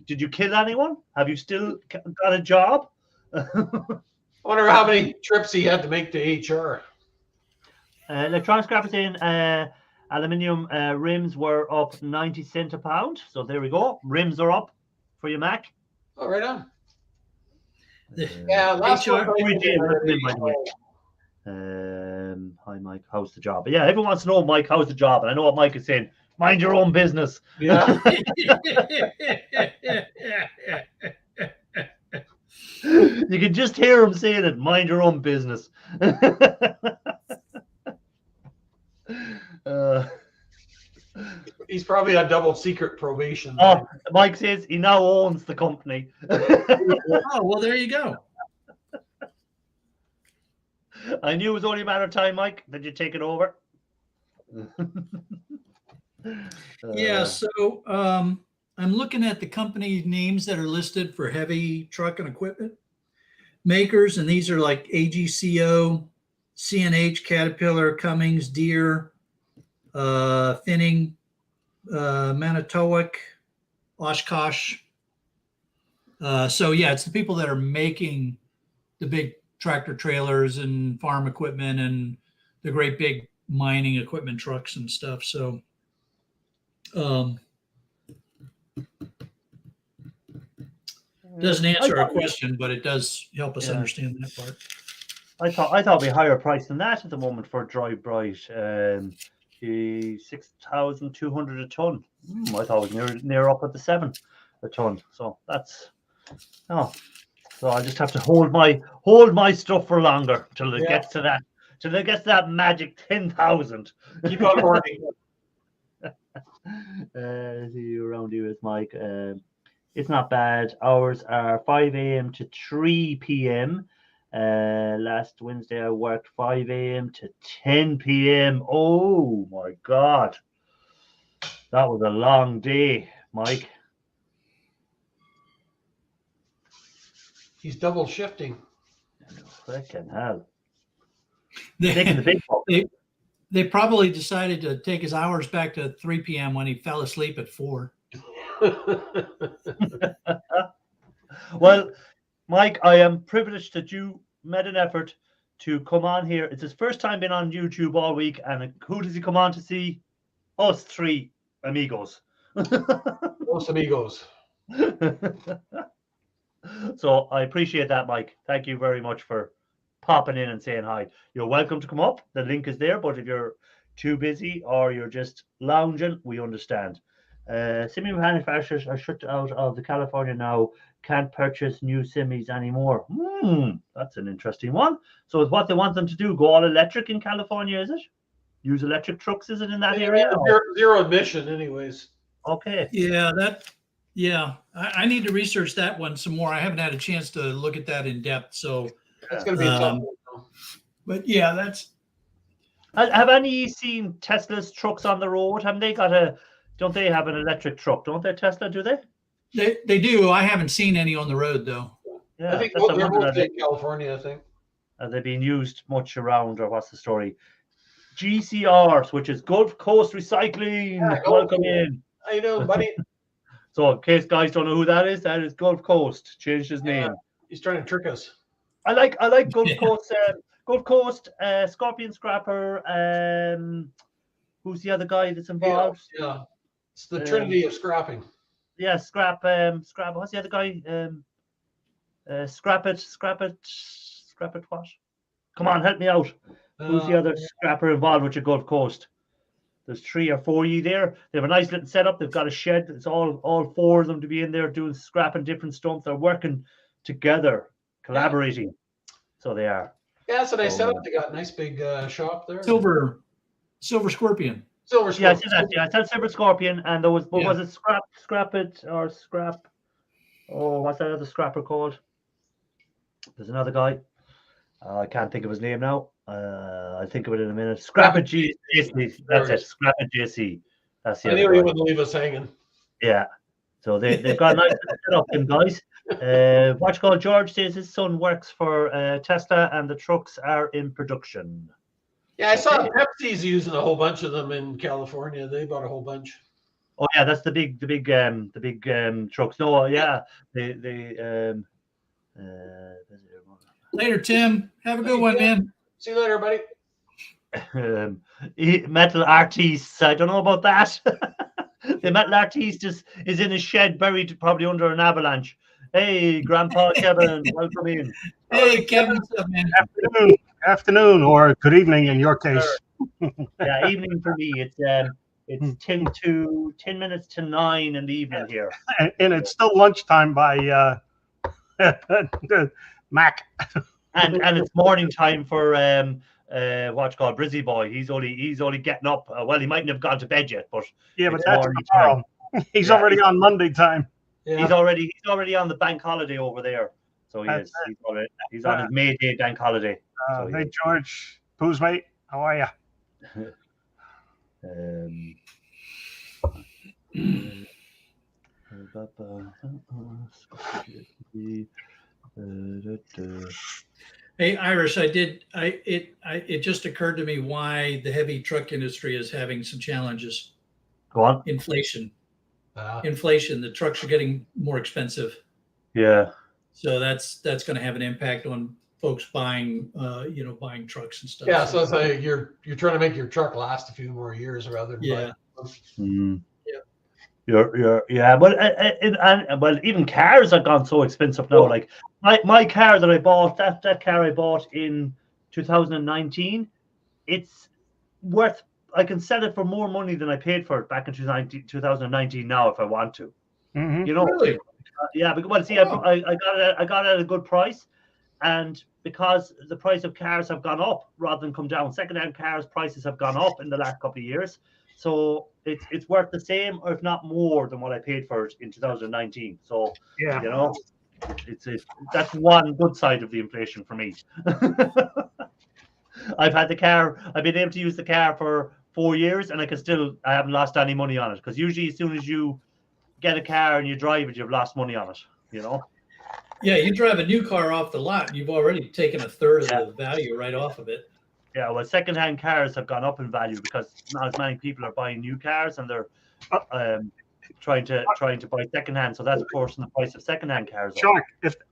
Did you kill anyone? Have you still got a job? I wonder how many trips he had to make to HR. Electronic scrap is saying aluminium rims were up 90 cents a pound. So there we go. Rims are up for you, Mac. Oh, right on. Yeah, last HR. Hi, Mike. How's the job? But yeah, everyone wants to know, Mike, how's the job? And I know what Mike is saying. Mind your own business. Yeah. You can just hear him saying it. Mind your own business. He's probably on double secret probation. Oh, Mike says he now owns the company. Oh, well, there you go. I knew it was only a matter of time, Mike, that you take it over. Yeah, so I'm looking at the company names that are listed for heavy truck and equipment makers, and these are like AGCO, CNH, Caterpillar, Cummins, Deere, Finning, Manitowoc, Oshkosh. So yeah, it's the people that are making the big tractor trailers and farm equipment and the great big mining equipment trucks and stuff. So doesn't answer our question, but it does help us understand that part. I thought it'd be higher price than that at the moment for Drive Bright. 6,200 a ton. I thought it was near up at the 7 a ton. So that's So I just have to hold my stuff for longer till it gets to that. Till it gets to that magic 10,000. Keep on working. See you around you with Mike. It's not bad. Hours are 5 a.m. to 3 p.m. Last Wednesday I worked 5 a.m. to 10 p.m. Oh my God. That was a long day, Mike. He's double shifting. Freaking hell. Taking the big box. They probably decided to take his hours back to 3 p.m. when he fell asleep at 4. Well, Mike, I am privileged that you made an effort to come on here. It's his first time being on YouTube all week, and who does he come on to see? Us three amigos. Los amigos. So I appreciate that, Mike. Thank you very much for popping in and saying hi. You're welcome to come up. The link is there, but if you're too busy or you're just lounging, we understand. Semi manufacturers are shut out of the California now. Can't purchase new semis anymore. That's an interesting one. So is what they want them to do go all electric in California, is it? Use electric trucks, is it, in that area? Zero emission anyways. Okay. Yeah, I need to research that one some more. I haven't had a chance to look at that in depth. So that's going to be a tough one. But yeah, that's. Have any seen Tesla's trucks on the road? Haven't they got don't they have an electric truck? Don't they, Tesla? Do they? They do. I haven't seen any on the road though. Yeah, I think they're both in California. I think. Are they being used much around, or what's the story? GCRs, which is Gulf Coast Recycling. Yeah, welcome in. How you doing, buddy? So, in case guys don't know who that is Gulf Coast. Changed his name. He's trying to trick us. I like Gulf Coast. Gulf Coast, Scorpion Scrapper. Who's the other guy that's involved? Yeah. It's the Trinity of scrapping. Yeah, scrap. What's the other guy? Scrap it. What? Come on, help me out. Who's the other scrapper involved with your Gulf Coast? There's 3 or 4 of you there. They have a nice little setup. They've got a shed. It's all 4 of them to be in there doing scrapping different stuff. They're working together, collaborating. So they are. Yeah, that's a nice setup. They got a nice big shop there. Silver Scorpion. Silver Yeah, I Scorpion. said that. Yeah, I said Silver Scorpion, and there was what was it? Scrap it or scrap? Oh, what's that other scrapper called? There's another guy. I can't think of his name now. I'll think of it in a minute. Scrap it JC. That's it. Scrap it JC. That's the I other knew guy. he wouldn't leave us hanging. Yeah. So they've got a nice setup, them guys. Watch called George says his son works for Tesla and the trucks are in production. Yeah, I saw Pepsi's using a whole bunch of them in California. They bought a whole bunch. Oh yeah, that's the big trucks. No, yeah, Later, Tim. Have a good one, man. See you later, buddy. Metal artiste. I don't know about that. The metal artiste is in his shed, buried probably under an avalanche. Hey, Grandpa Kevin, welcome in. Hey, Kevin, what's up, man? Afternoon, or good evening in your case. Yeah, evening for me. It's 10 minutes to 9 in the evening here, and it's still lunchtime by Mac. and it's morning time for what's called Brizzy Boy. He's only getting up. Well, he mightn't have gone to bed yet, but yeah, but that's tomorrow. He's already on Monday time. Yeah. He's already on the bank holiday over there. So he's on his May Day bank holiday. Hey George, who's mate? How are you? Hey, Irish, it just occurred to me why the heavy truck industry is having some challenges. Go on. Inflation. Inflation. The trucks are getting more expensive. Yeah. So that's going to have an impact on folks buying trucks and stuff. Yeah. So it's like you're trying to make your truck last a few more years rather than Well, even cars have gone so expensive now. Like my car that I bought, that car I bought in 2019, it's worth. I can sell it for more money than I paid for it back in 2019 now if I want to. Mm-hmm. You know, really? Yeah. Because I got it at a good price, and because the price of cars have gone up rather than come down, secondhand cars prices have gone up in the last couple of years. So it's worth the same, or if not more, than what I paid for it in 2019. So yeah, you know, that's one good side of the inflation for me. I've had the car. I've been able to use the car for 4 years, and I haven't lost any money on it. Because usually, as soon as you get a car and you drive it, you've lost money on it. You know. Yeah, you drive a new car off the lot, you've already taken a third of the value right off of it. Yeah, well, secondhand cars have gone up in value because not as many people are buying new cars, and they're trying to buy secondhand. So that's forcing the price of secondhand cars up. Sure.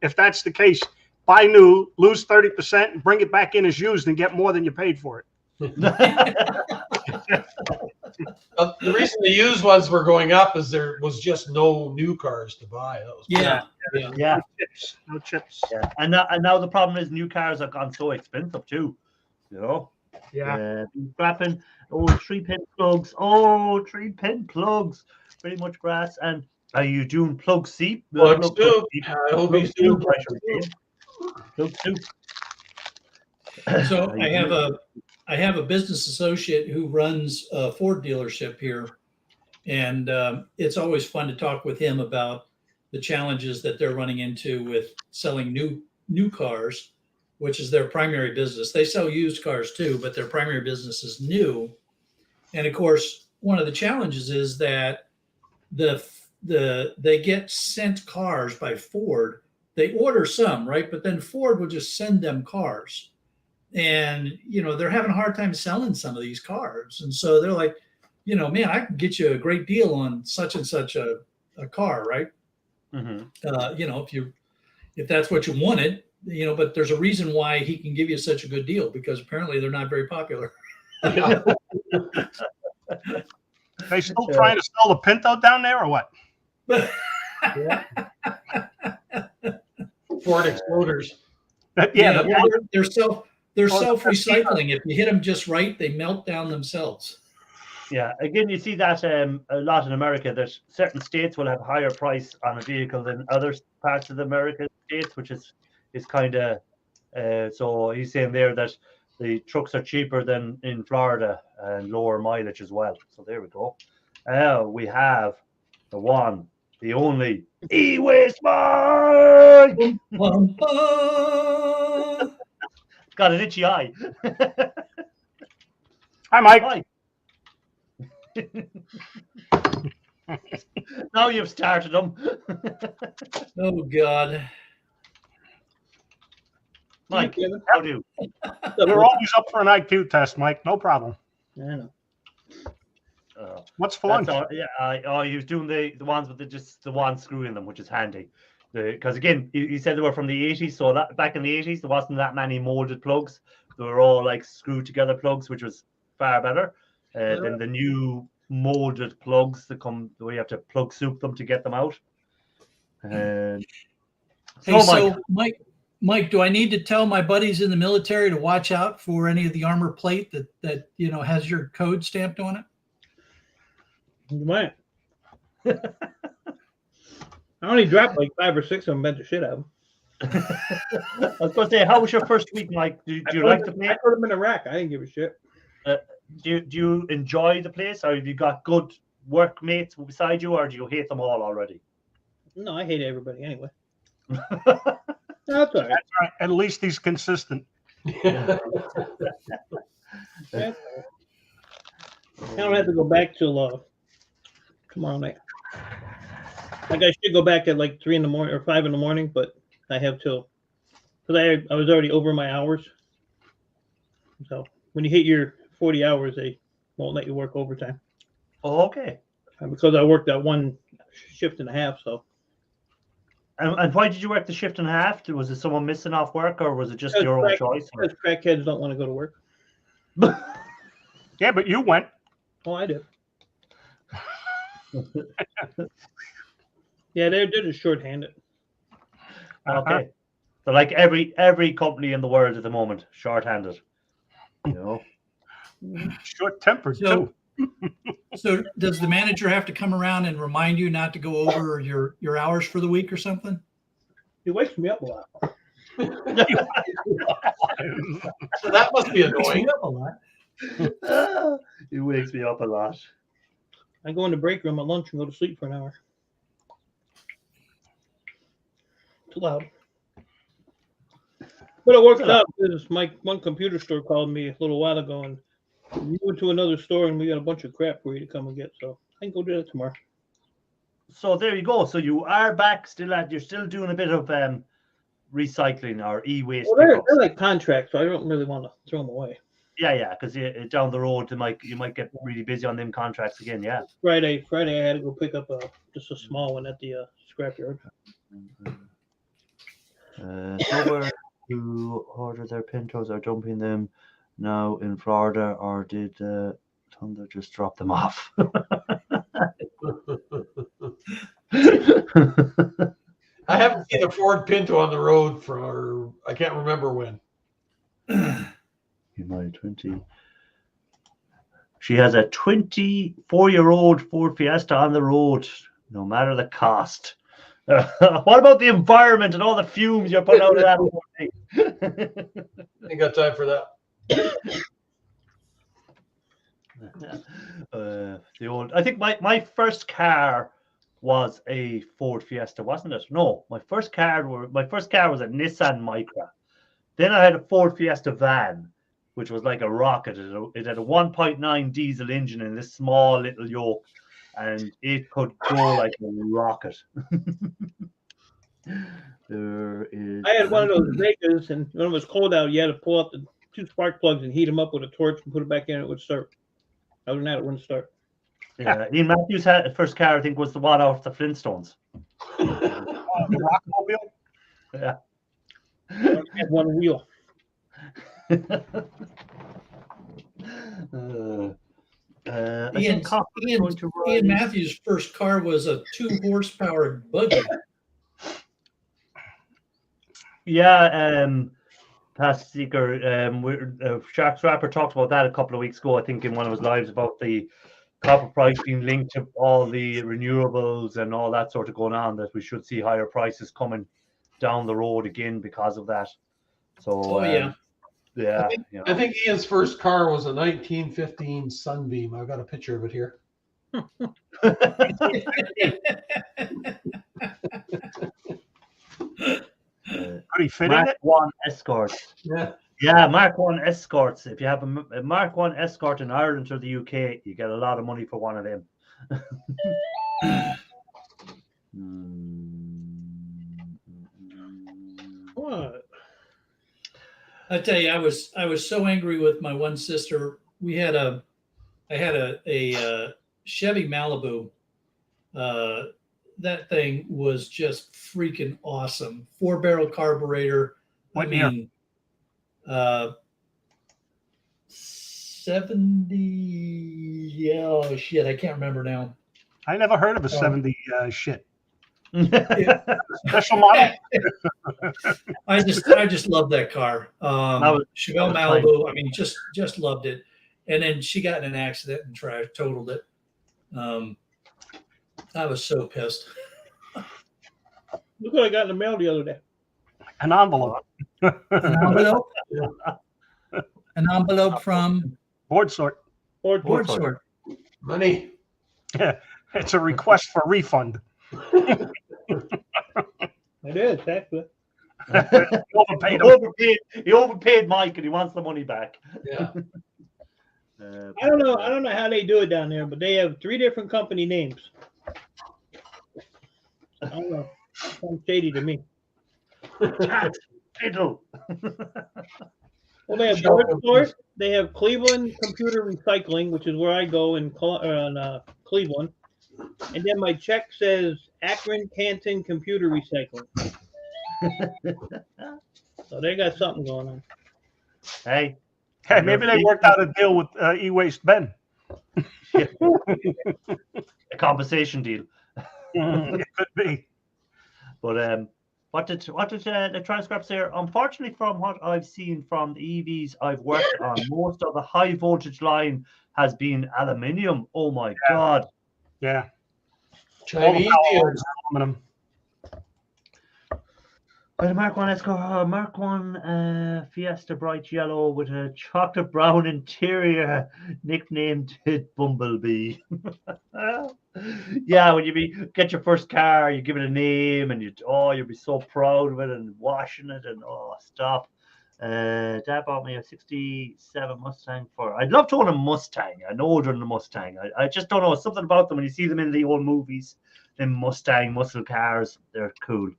If that's the case, buy new, lose 30%, and bring it back in as used, and get more than you paid for it. The reason the used ones were going up is there was just no new cars to buy. Yeah. No chips. Yeah, and now the problem is new cars have gone so expensive too. You know. Yeah. Scrapping 3-pin plugs. Oh, 3-pin plugs. Pretty much grass. And are you doing plug C? Plug soup. I hope he's doing plug soup. So I have a business associate who runs a Ford dealership here, and it's always fun to talk with him about the challenges that they're running into with selling new cars, which is their primary business. They sell used cars too, but their primary business is new. And of course, one of the challenges is that they get sent cars by Ford. They order some, right? But then Ford will just send them cars. And, they're having a hard time selling some of these cars. And so they're like, man, I can get you a great deal on such and such a car, right? Mm-hmm. If that's what you wanted, but there's a reason why he can give you such a good deal, because apparently they're not very popular. They still trying to sell the Pinto down there or what? Ford Exploders. They're self-recycling. If you hit them just right, they melt down themselves. Yeah, again, you see that a lot in America, that certain states will have higher price on a vehicle than other parts of the American states, which is kind of So he's saying there that the trucks are cheaper than in Florida and lower mileage as well. So there we go. We have the one, the only E-Waste Mike. Bum, bum. Got an itchy eye. Hi, Mike. Mike. Now you've started them. Oh God. Mike, Kevin. how do? You're always up for an IQ test, Mike. No problem. I know. What's for lunch? That's all, yeah, he was doing the ones with the one screw in them, which is handy. Because again, he said they were from the 80s, so that back in the 80s there wasn't that many molded plugs. They were all like screwed together plugs, which was far better than the new molded plugs that come where you have to plug soup them to get them out. Hey, so Mike, do I need to tell my buddies in the military to watch out for any of the armor plate that has your code stamped on it? You might. I only dropped like 5 or 6 of them, bent the shit out of them. I was going to say, how was your first week, Mike? Do you like the place? I put them in Iraq. I didn't give a shit. Do you enjoy the place, or have you got good workmates beside you, or do you hate them all already? No, I hate everybody anyway. That's all right. That's right. At least he's consistent. That's all right. I don't have to go back till tomorrow night. Like I should go back at like 3 in the morning or 5 in the morning, but I have till because I was already over my hours. So when you hit your 40 hours, they won't let you work overtime. Oh, okay. Because I worked that one shift and a half, so. And why did you work the shift and a half? Was it someone missing off work, or was it just Because your own choice? Because crackheads don't want to go to work. Yeah, but you went. Oh, I did. Yeah, they're just shorthanded. Okay. So like every company in the world at the moment, short-handed. Short-tempered, So, too. so does the manager have to come around and remind you not to go over your hours for the week or something? He wakes me up a lot. So that must be Wakes annoying. me up a lot. It wakes me up a lot. I go in the break room at lunch and go to sleep for an hour. Too loud. But it worked out because my one computer store called me a little while ago and we went to another store and we got a bunch of crap for you to come and get. So I can go do that tomorrow. So there you go. So you are back you're still doing a bit of recycling or e-waste. Well, they're pickups. like contracts, so I don't really want to throw them away. Yeah, because down the road you might get really busy on them contracts again. Yeah. Friday, I had to go pick up just a small one at the scrapyard. Somewhere who order their Pintos are dumping them now in Florida, or did Thunder just drop them off? I haven't seen a Ford Pinto on the road for I can't remember when. She has a 24-year-old Ford Fiesta on the road, no matter the cost. What about the environment and all the fumes you're putting out of that whole thing? Ain't got time for that. I think my first car was a Ford Fiesta, wasn't it? No, my first car was a Nissan Micra. Then I had a Ford Fiesta van, which was like a rocket. It had a 1.9 diesel engine in this small little yoke, and it could go like a rocket. I had one of those Vegas, and when it was cold out, you had to pull out the 2 spark plugs and heat them up with a torch and put it back in. It would start. Other than that, it wouldn't start. Yeah, Ian Matthews had the first car. I think was the one off the Flintstones. The Rockmobile? Yeah. It had one wheel. Ian Matthews' first car was a 2-horsepower buggy. Yeah, Past Seeker, Shark Scrapper talked about that a couple of weeks ago, I think, in one of his lives about the copper price being linked to all the renewables and all that sort of going on, that we should see higher prices coming down the road again because of that. So yeah. yeah. I think Ian's first car was a 1915 Sunbeam. I've got a picture of it here. Could he fit in Mark it? 1 Escorts. Yeah. Yeah, Mark 1 Escorts. If you have a Mark 1 Escort in Ireland or the UK, you get a lot of money for one of them. What? I tell you, I was so angry with my one sister. I had a Chevy Malibu. That thing was just freaking awesome. 4-barrel carburetor. What I year? mean, 70. Yeah, oh shit, I can't remember now. I never heard of a Oh. 70 shit. Special model? I just love that car. Chevelle Malibu. I mean, just loved it. And then she got in an accident and totaled it. I was so pissed. Look what I got in the mail the other day. An envelope. An envelope. An envelope from Board sort. Board Sort. Money. Yeah, it's a request for refund. It is actually. Overpaid him. He overpaid Mike and he wants the money back. Yeah. I don't know how they do it down there, but they have 3 different company names. I don't know. Sounds shady to me. Fiddle. Well, they have Board Sort, they have Cleveland Computer Recycling, which is where I go in Cleveland, and then my check says Akron Canton Computer Recycling. So they got something going on. Hey. Hey, maybe they worked out a deal with E-Waste Ben. A compensation deal. It could be. But what did the transcripts here? Unfortunately, from what I've seen from the EVs I've worked on, most of the high voltage line has been aluminium. Oh my god! Yeah. Chinese All the dealers. aluminum. Well, the Mark 1 Escort, Mark 1 Fiesta bright yellow with a chocolate brown interior, nicknamed it Bumblebee. Yeah, when you get your first car, you give it a name, and you'll be so proud of it and washing it, and stop. Dad bought me a '67 Mustang I'd love to own a Mustang, an older than a Mustang. I just don't know, something about them when you see them in the old movies. Them Mustang muscle cars, they're cool.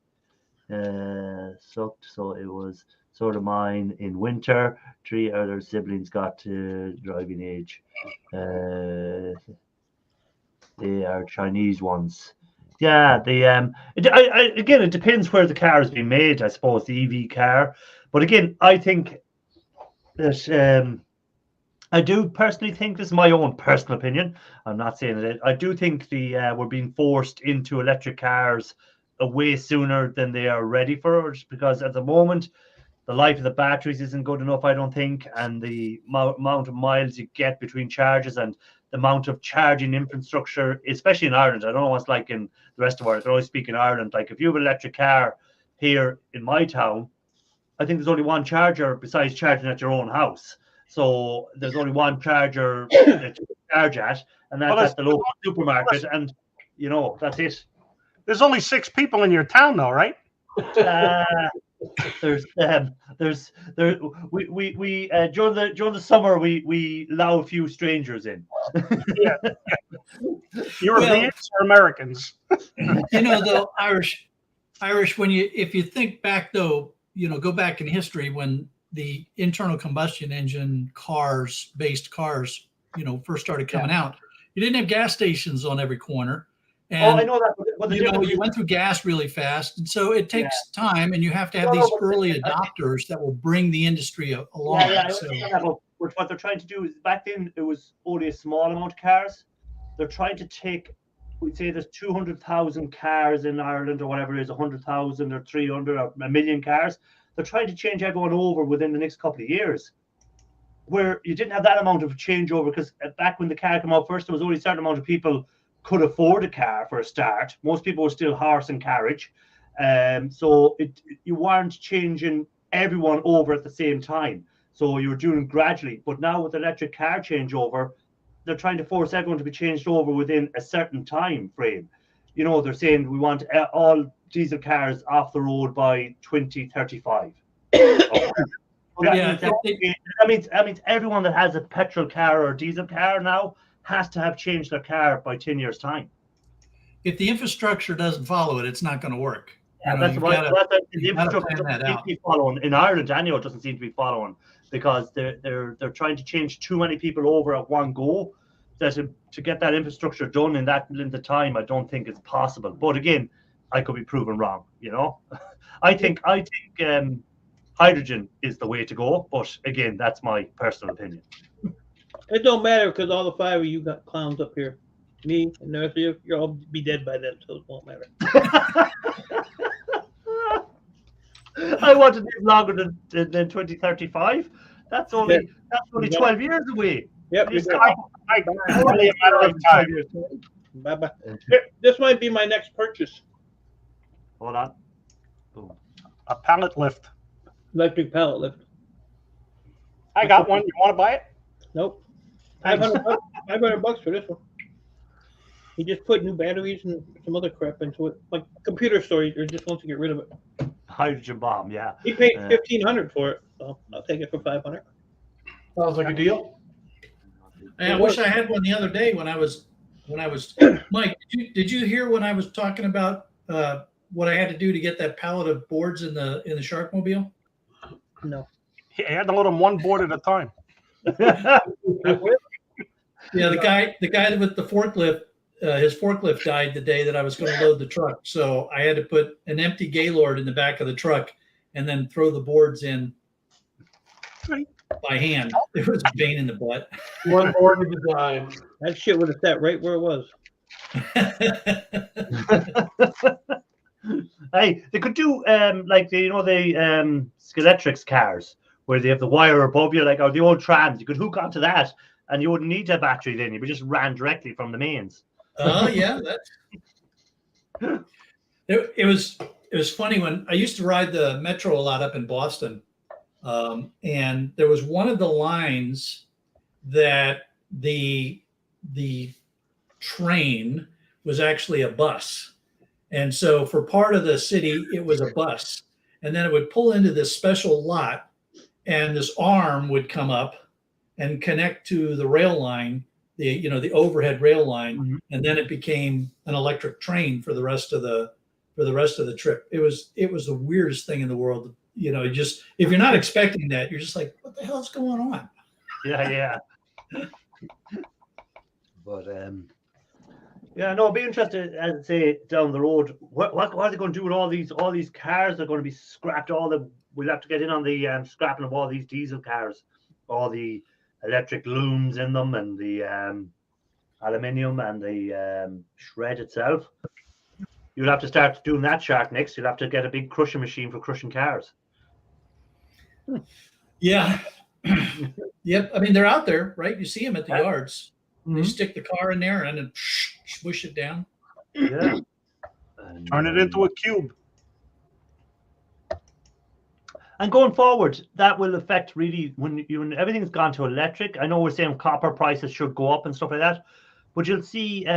Sucked, so it was sort of mine in winter. 3 other siblings got to driving age. They are Chinese ones. Yeah, again, it depends where the car is being made, I suppose, the EV car. But again, I think that I do personally think, this is my own personal opinion, I'm not saying it, I do think we're being forced into electric cars way sooner than they are ready for, because at the moment the life of the batteries isn't good enough, I don't think, and the amount of miles you get between charges and the amount of charging infrastructure, especially in Ireland. I don't know what's like in the rest of Ireland. I can always speak in Ireland. Like if you have an electric car here in my town, I think there's only one charger besides charging at your own house. So there's only one charger that you charge at, and that's at the local supermarket, and that's it. There's only 6 people in your town, though, right? During the summer we allow a few strangers in. Yeah. Europeans or Americans? Though Irish, if you think back though, go back in history when the internal combustion engine based cars, first started coming out, you didn't have gas stations on every corner. And, I know that. But you went through gas really fast, and so it takes time, and you have to have these early adopters that will bring the industry along. What they're trying to do is, back then it was only a small amount of cars. They're trying to take, we'd say there's 200,000 cars in Ireland or whatever it is, 100,000 or 300 or a million cars. They're trying to change everyone over within the next couple of years, where you didn't have that amount of changeover, because back when the car came out first, there was only a certain amount of people could afford a car for a start. Most people were still horse and carriage. So you weren't changing everyone over at the same time. So you were doing it gradually. But now with the electric car changeover, they're trying to force everyone to be changed over within a certain time frame. You know, they're saying we want all diesel cars off the road by 2035. That means everyone that has a petrol car or diesel car now has to have changed their car by 10 years' time. If the infrastructure doesn't follow it, it's not going to work. Yeah, that's why the infrastructure doesn't seem to be following. In Ireland, anyway, it doesn't seem to be following because they're trying to change too many people over at one go. That to get that infrastructure done in that length of time, I don't think it's possible. But again, I could be proven wrong. You know, I think hydrogen is the way to go. But again, that's my personal opinion. It don't matter because all the 5 of you got clowns up here. Me and the rest of you, you'll all be dead by then, so it won't matter. I want to live longer than 2035. That's only 12 years away. Yep. Only a matter of time. Bye-bye. This might be my next purchase. Hold on. Boom. A pallet lift. Electric pallet lift. I got one. You want to buy it? Nope. $500 for this one. He just put new batteries and some other crap into it, like computer storage, or just wants to get rid of it. Hydrogen bomb, yeah. He paid $1,500 for it, so I'll take it for $500. Sounds like a deal. Hey, I wish I had one the other day when I was Mike, did you hear when I was talking about what I had to do to get that pallet of boards in the Sharkmobile? No. He had to load them one board at a time. Yeah, the guy with the forklift, his forklift died the day that I was going to load the truck. So I had to put an empty Gaylord in the back of the truck and then throw the boards in by hand. It was a pain in the butt. One board at a time. That shit would have sat right where it was. Hey, they could do like the Skeletrix cars where they have the wire above you, like or the old trams. You could hook onto that, and you wouldn't need a battery then. You would just ran directly from the mains. Oh yeah, that's. It was funny when I used to ride the Metro a lot up in Boston, and there was one of the lines that the train was actually a bus. And so for part of the city, it was a bus. And then it would pull into this special lot and this arm would come up and connect to the rail line, the overhead rail line. Mm-hmm. And then it became an electric train for the rest of the trip. It was the weirdest thing in the world. Just, if you're not expecting that, you're just like, what the hell's going on? Yeah. But it'd be interesting, as I say, down the road. What are they going to do with all these cars? They're going to be scrapped. We'll have to get in on the scrapping of all these diesel cars, all the electric looms in them, and the aluminium and the shred itself. You'll have to start doing that, Shark. Next, you'll have to get a big crushing machine for crushing cars. Yeah. Yep. I mean, they're out there, right? You see them at the yards. Mm-hmm. They stick the car in there and then smush it down. Yeah. Turn it into a cube. And going forward, that will affect really when everything's gone to electric. I know we're saying copper prices should go up and stuff like that, but you'll see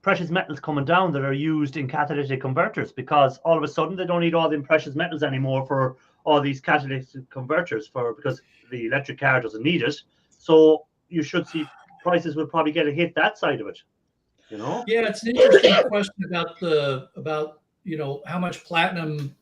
precious metals coming down that are used in catalytic converters, because all of a sudden they don't need all the precious metals anymore for all these catalytic converters because the electric car doesn't need it. So you should see prices will probably get a hit that side of it. Yeah, it's an interesting question about how much platinum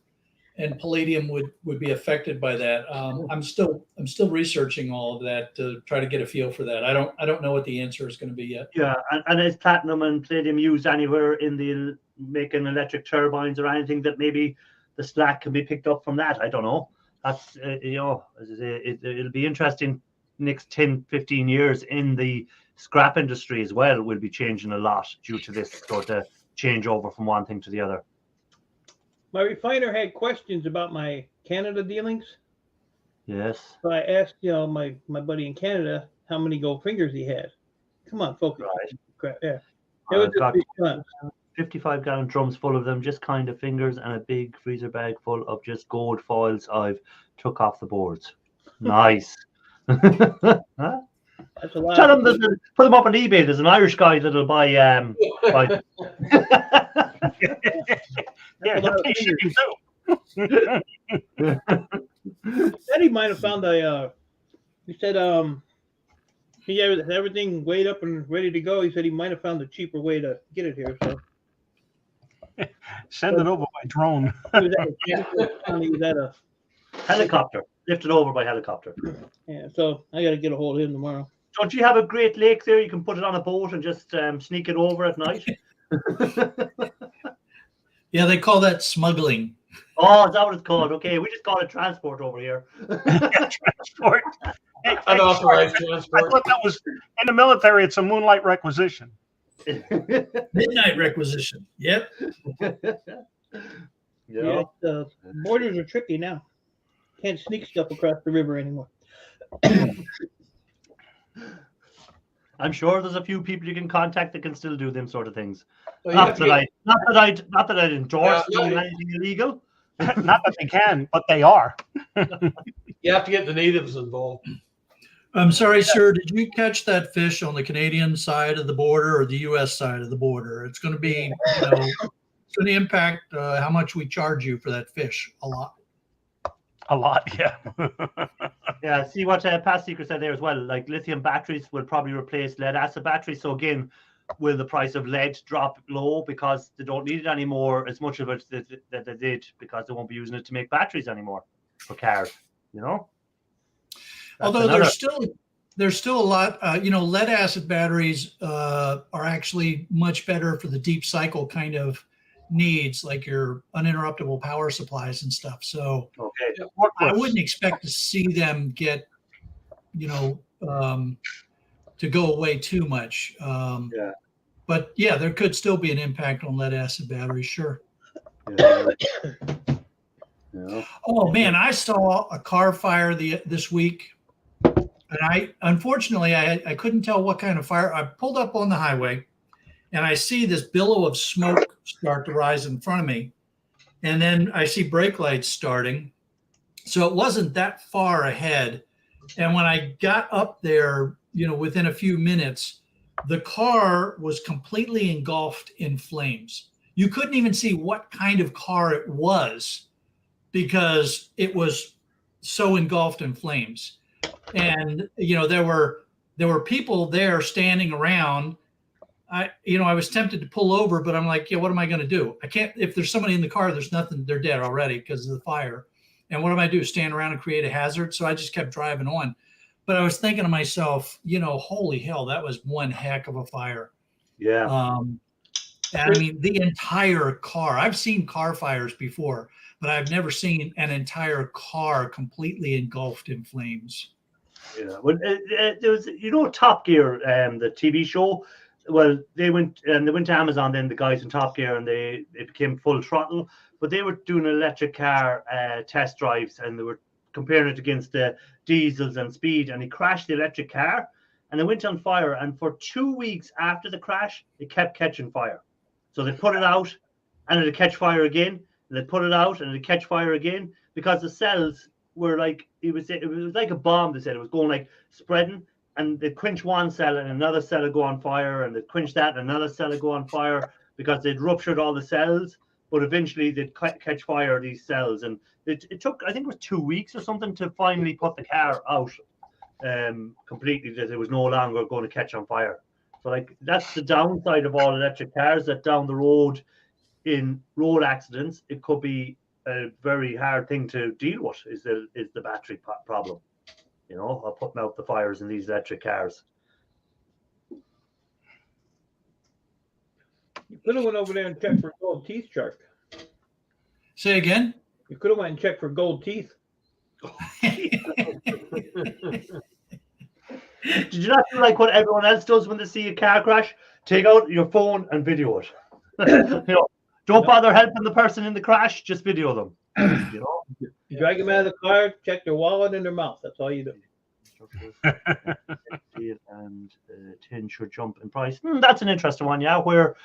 and palladium would be affected by that. I'm still researching all of that to try to get a feel for that. I don't know what the answer is going to be yet. Yeah, and is platinum and palladium used anywhere in the making electric turbines or anything that maybe the slack can be picked up from that? I don't know. That's it'll be interesting. Next 10-15 years in the scrap industry as well will be changing a lot due to this sort of change over from one thing to the other. My refiner had questions about my Canada dealings. Yes. So I asked, my buddy in Canada how many gold fingers he had. Come on, focus. Right. Yeah. It was just 55-gallon drums full of them, just kind of fingers, and a big freezer bag full of just gold foils I've took off the boards. Nice. Huh? That's a lot. Tell them that put them up on eBay. There's an Irish guy that'll buy. Yeah, he'll pay shipping too. Said he might have found a. He said he had everything weighed up and ready to go. He said he might have found a cheaper way to get it here. So Send it over by drone. he was at a Helicopter, lifted over by helicopter. yeah. So I got to get a hold of him tomorrow. Don't you have a Great Lake there? You can put it on a boat and just sneak it over at night. Yeah, they call that smuggling. Oh, is that what it's called? Okay, we just call it transport over here. Transport. Hey, Unauthorized I transport. thought that was in the military. It's a moonlight requisition. Midnight requisition. Yep. Yeah, the borders are tricky now. Can't sneak stuff across the river anymore. I'm sure there's a few people you can contact that can still do them sort of things. Well, you have Not that I'd endorse Yeah, doing no, anything illegal. Not that they can, but they are. you have to get the natives involved. I'm sorry, sir. Did you catch that fish on the Canadian side of the border or the U.S. side of the border? It's going to be, it's going to impact how much we charge you for that fish a lot. A lot, yeah. Yeah, see what Pat Seeker said there as well. Like lithium batteries will probably replace lead acid batteries. So again, will the price of lead drop low because they don't need it anymore as much of it that they did because they won't be using it to make batteries anymore for cars, That's Although another- there's still a lot, lead acid batteries are actually much better for the deep cycle kind of needs, like your uninterruptible power supplies and stuff. So Okay. I wouldn't expect to see them get, to go away too much. Yeah. But yeah, there could still be an impact on lead acid batteries. Sure. Yeah. Oh man, I saw a car fire this week, and unfortunately I couldn't tell what kind of fire. I pulled up on the highway, and I see this billow of smoke start to rise in front of me, and then I see brake lights starting. So it wasn't that far ahead, and when I got up there, within a few minutes, the car was completely engulfed in flames. You couldn't even see what kind of car it was because it was so engulfed in flames. And, there were people there standing around. I was tempted to pull over, but I'm like, what am I going to do? I can't, if there's somebody in the car, there's nothing, they're dead already because of the fire. And what am I do? Stand around and create a hazard? So I just kept driving on. But I was thinking to myself, holy hell, that was one heck of a fire. Yeah. And I mean, the entire car, I've seen car fires before, but I've never seen an entire car completely engulfed in flames. Yeah. Well, there was, Top Gear, the TV show. Well, they went to Amazon. Then the guys in Top Gear, and it became Full Throttle. But they were doing electric car test drives, and they were comparing it against the diesels and speed. And he crashed the electric car, and it went on fire. And for 2 weeks after the crash, it kept catching fire. So they put it out, and it'd catch fire again. And they put it out, and it'd catch fire again because the cells were like it was like a bomb. They said it was going like spreading, and they'd quench one cell, and another cell would go on fire, and they'd quench that, and another cell would go on fire because they'd ruptured all the cells. But eventually they'd catch fire, these cells, and it took, I think it was 2 weeks or something to finally put the car out completely, that it was no longer going to catch on fire. So like that's the downside of all electric cars, that down the road in road accidents, it could be a very hard thing to deal with is the battery problem, of putting out the fires in these electric cars. You could have went over there and checked for gold teeth, Shark. Say again? You could have went and checked for gold teeth. Did you not do like what everyone else does when they see a car crash? Take out your phone and video it. Don't bother helping the person in the crash, just video them. You drag them out of the car, check their wallet and their mouth. That's all you do. And tin should jump in price. That's an interesting one, yeah. Where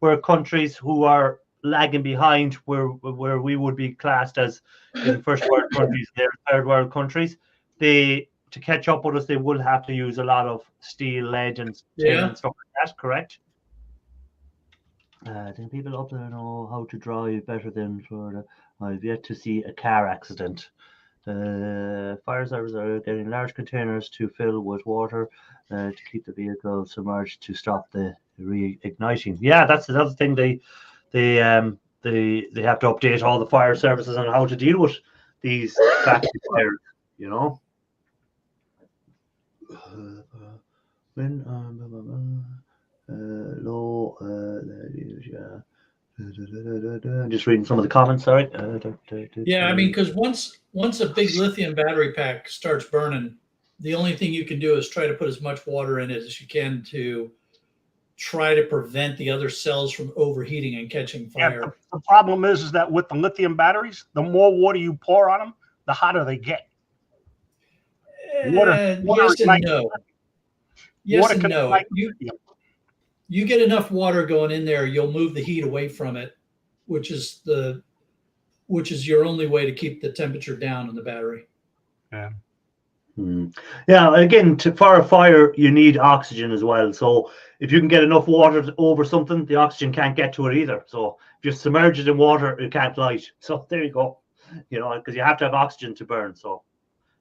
where countries who are lagging behind, where we would be classed as in first world countries, they're third world countries. To catch up with us, they will have to use a lot of steel, lead, and tin and stuff like that. Correct? I think people up there know how to drive better than Florida. I've yet to see a car accident. Fire services are getting large containers to fill with water to keep the vehicle submerged to stop the reigniting. Yeah, that's another thing. They have to update all the fire services on how to deal with these factory fires. You know. Low. Yeah. Just reading some of the comments. Sorry. Yeah, I mean, because once a big lithium battery pack starts burning, the only thing you can do is try to put as much water in it as you can to try to prevent the other cells from overheating and catching fire. Yeah, the problem is that with the lithium batteries, the more water you pour on them, the hotter they get. Water yes and ignites. no. Yes Water and can no. ignite You, lithium. you get enough water going in there, you'll move the heat away from it, which is your only way to keep the temperature down in the battery. Yeah. Yeah, again, for a fire, you need oxygen as well. So if you can get enough water over something, the oxygen can't get to it either. So if you submerge it in water, it can't light. So there you go. You know, because you have to have oxygen to burn. So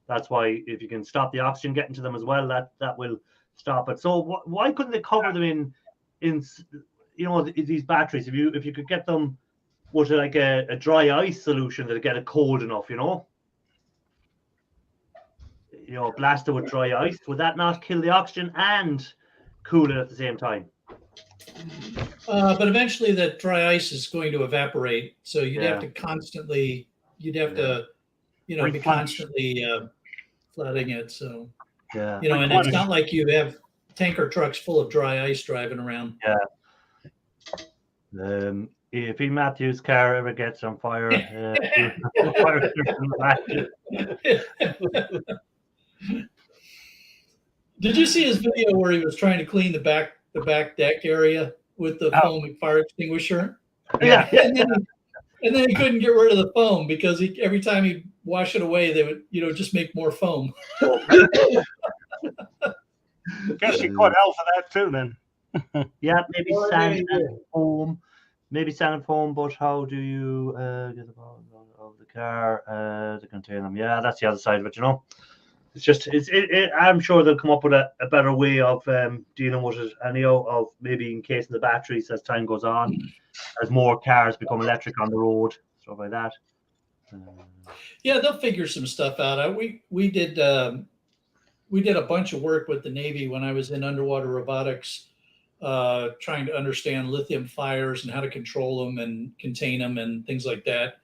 that's why if you can stop the oxygen getting to them as well, that will stop it. So why couldn't they cover them in you know, these batteries? If you could get them with like a dry ice solution that get it cold enough, you know, blast it with dry ice, would that not kill the oxygen and cool it at the same time? But eventually that dry ice is going to evaporate. So you'd have to constantly, to, be constantly flooding it. So, and it's not like you have tanker trucks full of dry ice driving around. Yeah. If E. Matthews' car ever gets on fire, Did you see his video where he was trying to clean the back deck area with the foam fire extinguisher? Yeah. And then he couldn't get rid of the foam because every time he wash it away, they would, just make more foam. Guess you caught hell for that too, then. Yeah, maybe sand and foam. Maybe sand and foam, but how do you get the ball of the car to contain them? Yeah, that's the other side of it, It's just, I'm sure they'll come up with a better way of dealing with it, anyhow, of maybe encasing the batteries as time goes on, as more cars become electric on the road, stuff like that. Yeah, they'll figure some stuff out. We did a bunch of work with the Navy when I was in underwater robotics, trying to understand lithium fires and how to control them and contain them and things like that.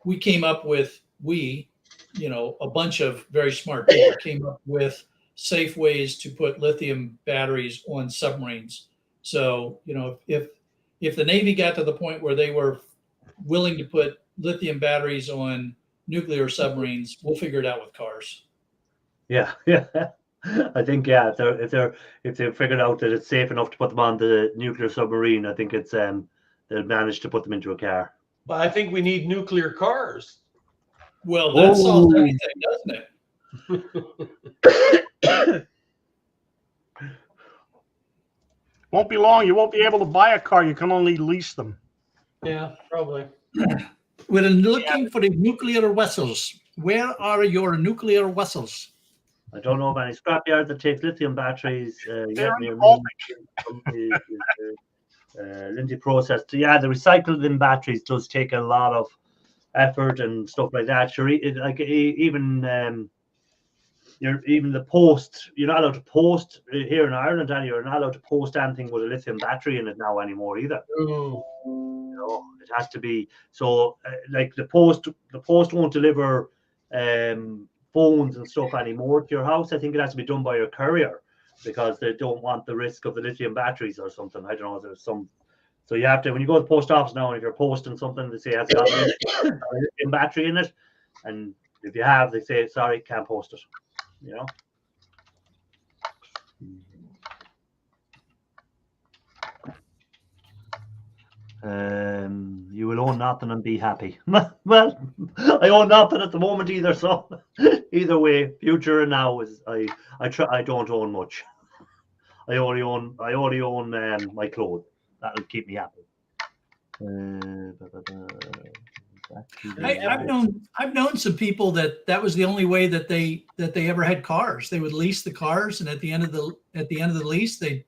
We came up with a bunch of very smart people came up with safe ways to put lithium batteries on submarines. So, if the Navy got to the point where they were willing to put lithium batteries on nuclear submarines, we'll figure it out with cars. Yeah. I think if they've figured out that it's safe enough to put them on the nuclear submarine, I think it's they'll manage to put them into a car. But I think we need nuclear cars. Well, that solves everything, doesn't it? Won't be long. You won't be able to buy a car. You can only lease them. Yeah, probably. We're looking for the nuclear vessels. Where are your nuclear vessels? I don't know of any scrapyard that takes lithium batteries. Lindsay process. Yeah, the recycled in batteries does take a lot of effort and stuff like that. Sure, even the post. You're not allowed to post here in Ireland, and you're not allowed to post anything with a lithium battery in it now anymore either. Ooh. It has to be so. Like the post won't deliver phones and stuff anymore to your house. I think it has to be done by your courier because they don't want the risk of the lithium batteries or something. I don't know. There's some. So you have to, when you go to the post office now, and if you're posting something, they say it has got a lithium battery in it, and if you have, they say sorry, can't post it. You will own nothing and be happy. Well, I own nothing at the moment either, so either way, future and now is I don't own much. I only own my clothes. That'll keep me happy. I've known some people that was the only way that they ever had cars. They would lease the cars, and at the end of the lease, they,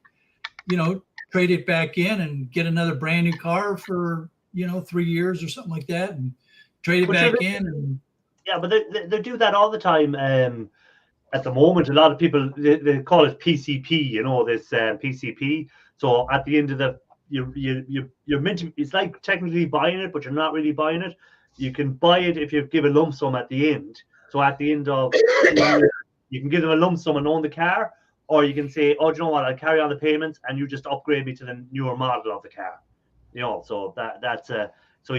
trade it back in and get another brand new car for 3 years or something like that, and trade it back in. And yeah, but they do that all the time. At the moment, a lot of people they call it PCP. This PCP. So at the end of you're meant to. It's like technically buying it, but you're not really buying it. You can buy it if you give a lump sum at the end. So at the end of you can give them a lump sum and own the car, or you can say, "Oh, do you know what? I'll carry on the payments, and you just upgrade me to the newer model of the car." So that's so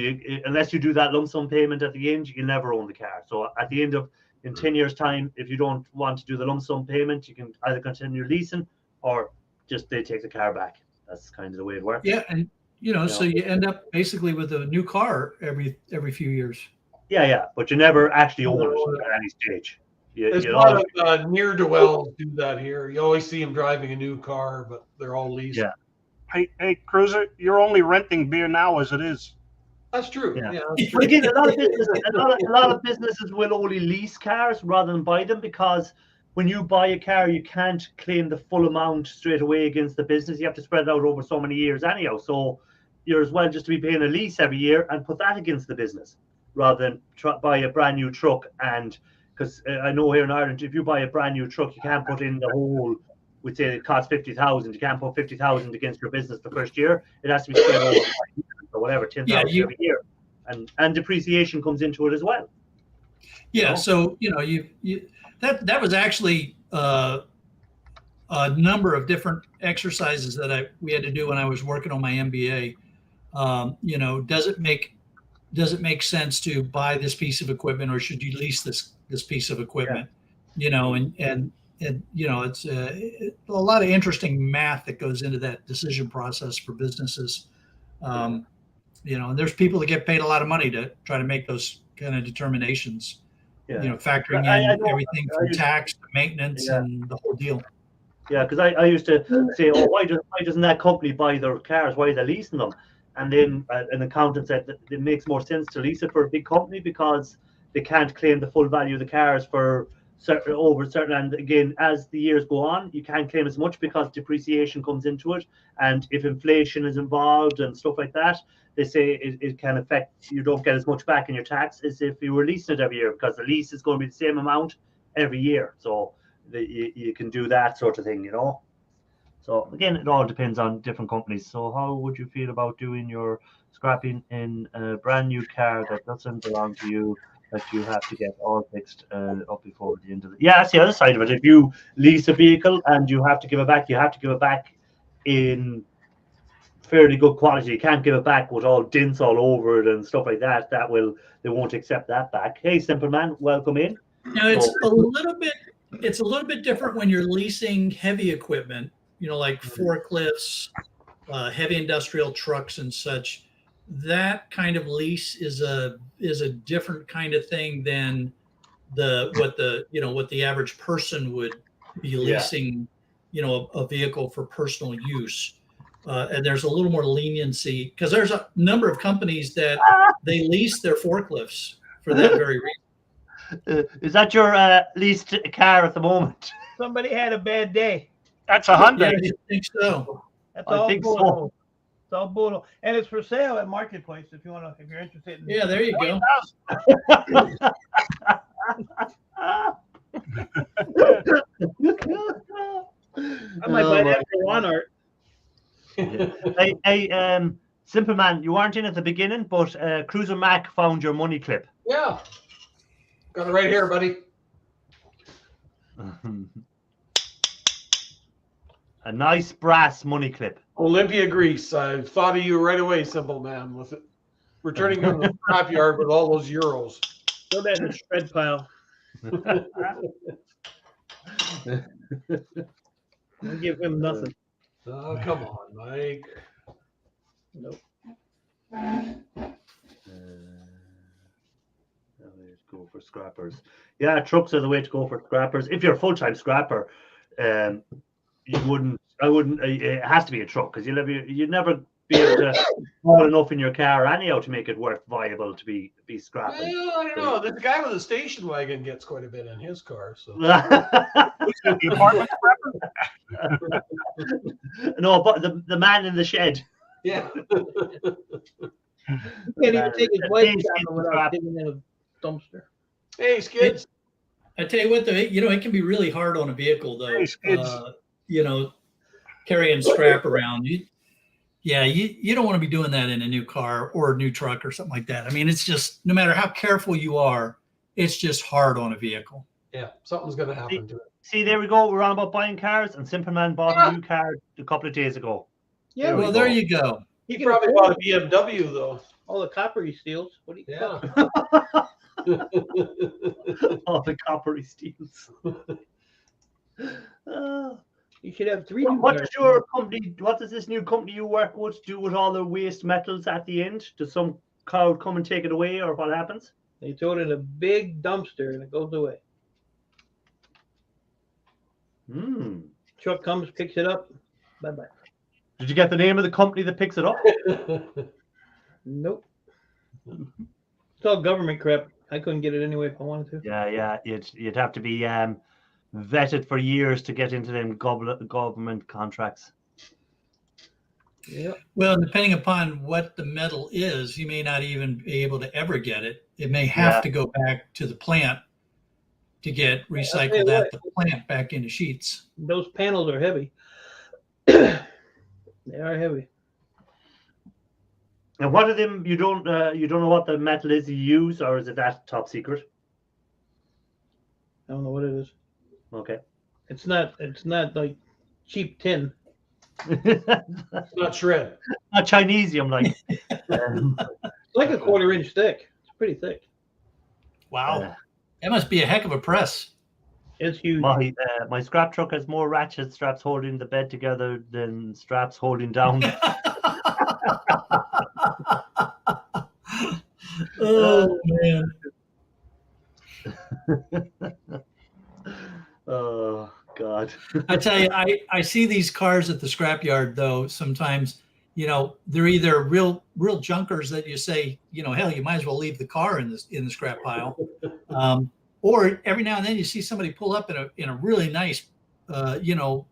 unless you do that lump sum payment at the end, you can never own the car. So at the end of in 10 years' time, if you don't want to do the lump sum payment, you can either continue leasing or just they take the car back. That's kind of the way it works. Yeah, and so you end up basically with a new car every few years. Yeah, but you never actually own it at any stage. There's a lot of near-to-wells do that here. You always see them driving a new car, but they're all leased. Yeah. Hey, Cruiser, you're only renting beer now as it is. That's true. Yeah. That's true. But again, a lot of businesses will only lease cars rather than buy them, because when you buy a car, you can't claim the full amount straight away against the business. You have to spread it out over so many years anyhow. So you're as well just to be paying a lease every year and put that against the business rather than buy a brand new truck. And because I know here in Ireland, if you buy a brand new truck, you can't put in the whole. We'd say it costs 50,000. You can't put 50,000 against your business the first year. It has to be spread over or whatever, 10,000 every year, and depreciation comes into it as well. Yeah, so you that was actually a number of different exercises that we had to do when I was working on my MBA. Does it make sense to buy this piece of equipment, or should you lease this piece of equipment? Yeah. And it's a lot of interesting math that goes into that decision process for businesses. And there's people that get paid a lot of money to try to make those kind of determinations. Yeah. Factoring in everything from tax to maintenance and the whole deal. Yeah, because I used to say, "Oh, why doesn't that company buy their cars? Why are they leasing them?" And then an accountant said that it makes more sense to lease it for a big company because they can't claim the full value of the cars for certain. And again, as the years go on, you can't claim as much because depreciation comes into it, and if inflation is involved and stuff like that, they say it can affect, you don't get as much back in your tax as if you were leasing it every year, because the lease is going to be the same amount every year. So you can do that sort of thing, So again, it all depends on different companies. So how would you feel about doing your scrapping in a brand new car that doesn't belong to you, that you have to get all fixed up before the end of it? Yeah, that's the other side of it. If you lease a vehicle and you have to give it back, you have to give it back in fairly good quality. You can't give it back with all dents all over it and stuff like that. They won't accept that back. Hey, Simple Man, welcome in. Now it's a little bit different when you're leasing heavy equipment, like forklifts, heavy industrial trucks and such. That kind of lease is a different kind of thing than what the average person would be leasing, a vehicle for personal use. And there's a little more leniency because there's a number of companies that they lease their forklifts for that very reason. Is that your leased car at the moment? Somebody had a bad day. That's a Hyundai. Yeah, I think so. That's I all think Bono. so. It's all Bono, and it's for sale at Marketplace if you're interested. Yeah, there you go. I might buy that for one art. Hey, Simple Man, you weren't in at the beginning, but Cruiser Mac found your money clip. Yeah. Got it right here, buddy. A nice brass money clip. Olympia, Greece. I thought of you right away, Simple Man, with it. Returning from the scrapyard with all those euros. Throw that in the shred pile. I'll give him nothing. Oh, come on, Mike. Nope. Go for scrappers. Yeah, trucks are the way to go for scrappers. If you're a full-time scrapper, you wouldn't. I wouldn't. It has to be a truck because you'd never be able to haul enough in your car anyhow to make it worth viable to be scrapping. Well, I don't know. The guy with the station wagon gets quite a bit in his car. So The apartment No, but the man in the shed. yeah. You can't even take his wife down without taking in a dumpster. Hey, Skids. I tell you what, though, it can be really hard on a vehicle, though. Hey, Skids. Carrying scrap around. You don't want to be doing that in a new car or a new truck or something like that. I mean, it's just, no matter how careful you are, it's just hard on a vehicle. Yeah, something's going to happen to it. See, there we go. We're on about buying cars, and Simple Man bought a new car a couple of days ago. Yeah, Well, there you go. He probably bought a BMW though. all the copper he steals. What do you? Yeah. All the copper he steals. You should have 3 new What cars. does your company? What does this new company you work with do with all the waste metals at the end? Does some crowd come and take it away, or what happens? They throw it in a big dumpster and it goes away. Truck comes, picks it up. Bye bye. Did you get the name of the company that picks it up? Nope. It's all government crap. I couldn't get it anyway if I wanted to. Yeah. You'd have to be vetted for years to get into them government contracts. Yeah. Well, depending upon what the metal is, you may not even be able to ever get it. It may have to go back to the plant to get recycled at the plant back into sheets. Those panels are heavy. They are heavy. And what are them? You don't know what the metal is you use, or is it that top secret? I don't know what it is. Okay. It's not like cheap tin. Not shred. Not Chinesium, like. It's like a 1/4 inch thick. It's pretty thick. Wow. That must be a heck of a press. It's huge. My scrap truck has more ratchet straps holding the bed together than straps holding down. Oh man. Oh God. I tell you, I see these cars at the scrapyard though. Sometimes, they're either real junkers that you say, hell, you might as well leave the car in the scrap pile. Or every now and then you see somebody pull up in a really nice, new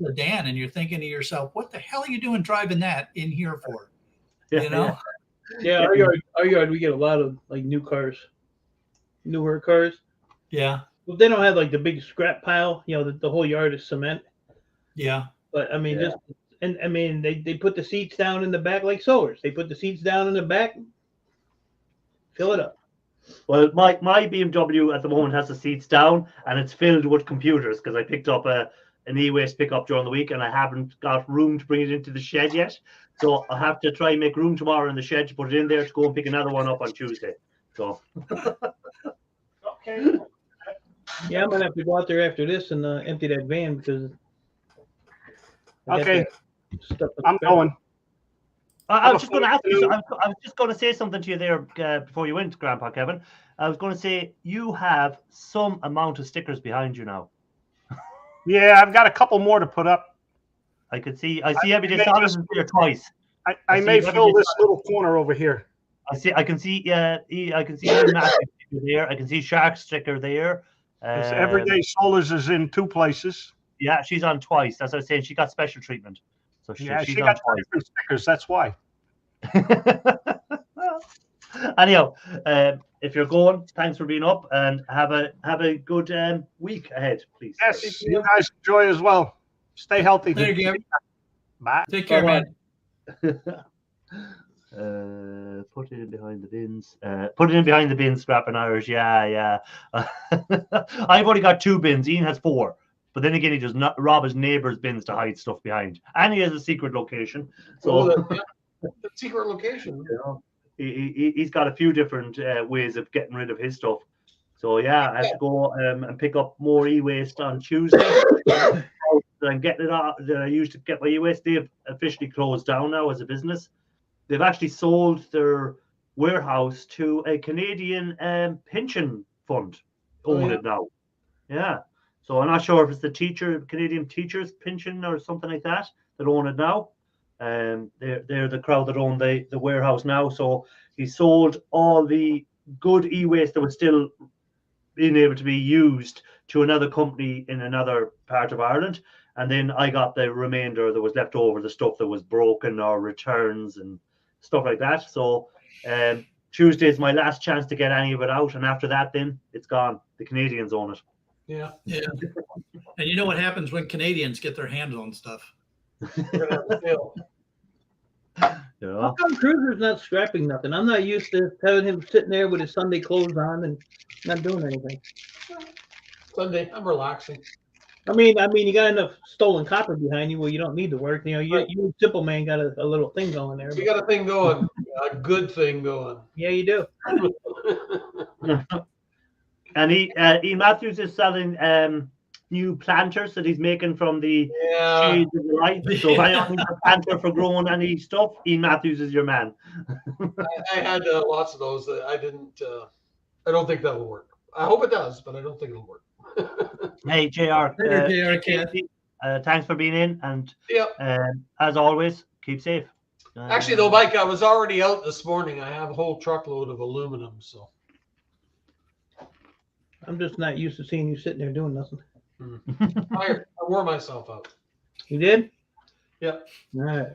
sedan, and you're thinking to yourself, what the hell are you doing driving that in here for? Yeah, our yard, we get a lot of like new cars, newer cars. Yeah. But they don't have like the big scrap pile. The whole yard is cement. Yeah. But I mean, they put the seats down in the back like sewers. They put the seats down in the back, fill it up. Well, my BMW at the moment has the seats down and it's filled with computers because I picked up an e-waste pickup during the week and I haven't got room to bring it into the shed yet. So I'll have to try and make room tomorrow in the shed to put it in there to go and pick another one up on Tuesday. So. Okay. Yeah, I'm gonna have to go out there after this and empty that van because. Okay. I'm going. I was just going to ask you. I was just going to say something to you there before you went, Grandpa Kevin. I was going to say you have some amount of stickers behind you now. Yeah, I've got a couple more to put up. I could see. I see everyday Solid here twice. I may fill this little corner over here. I can see. I can see your Matthew sticker there. I can see Shark sticker there. Everyday Solars is in 2 places. Yeah, she's on twice. That's what I was saying. She got special treatment. So she's she on got twice. different stickers. That's why. Anyhow, if you're going, thanks for being up and have a good week ahead, please. Yes, you guys enjoy as well. Stay healthy. There you go. Bye. Take care, man. Put it in behind the bins. Put it in behind the bins, Scrap in Irish. Yeah. I've only got 2 bins. Ian has 4. But then again, he does not rob his neighbor's bins to hide stuff behind. And he has a secret location. So the secret location. He's got a few different ways of getting rid of his stuff. So yeah, I have to go and pick up more e-waste on Tuesday. I'm getting it out that I used to get my e-waste. They've officially closed down now as a business. they've actually sold their warehouse to a Canadian pension fund. Own it now. Yeah. So I'm not sure if it's the Canadian teachers pension or something like that own it now. They're the crowd that own the warehouse now. So he sold all the good e-waste that was still being able to be used to another company in another part of Ireland. And then I got the remainder that was left over, the stuff that was broken or returns and stuff like that. So Tuesday is my last chance to get any of it out. And after that, then it's gone. The Canadians own it. Yeah. Yeah. And you know what happens when Canadians get their hands on stuff? Yeah. How come Cruiser's not scrapping nothing? I'm not used to having him sitting there with his Sunday clothes on and not doing anything. Sunday, I'm relaxing. I mean, you got enough stolen copper behind you where you don't need to work. You know, you simple man got a little thing going there. You got a thing going, a good thing going. Yeah, you do. And E. Matthews is selling new planters that he's making from the shades of the light. So if anyone needs a planter for growing any stuff, E. Matthews is your man. I had lots of those that I didn't. I don't think that'll work. I hope it does, but I don't think it'll work. Hey, JR. JR, thanks for being in, and Yep. as always, keep safe. Actually, though, Mike, I was already out this morning. I have a whole truckload of aluminum, so. I'm just not used to seeing you sitting there doing nothing. I wore myself out. You did? Yep. All right.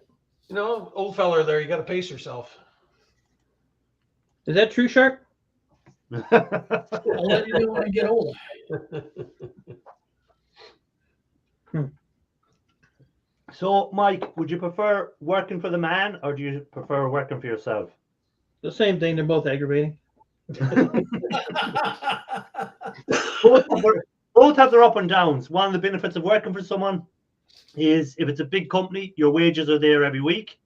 You know, old feller there, you got to pace yourself. Is that true, Shark? I'll let you know when I get old. So, Mike, would you prefer working for the man or do you prefer working for yourself? The same thing. They're both aggravating. Both have their up and downs. One of the benefits of working for someone is if it's a big company, your wages are there every week.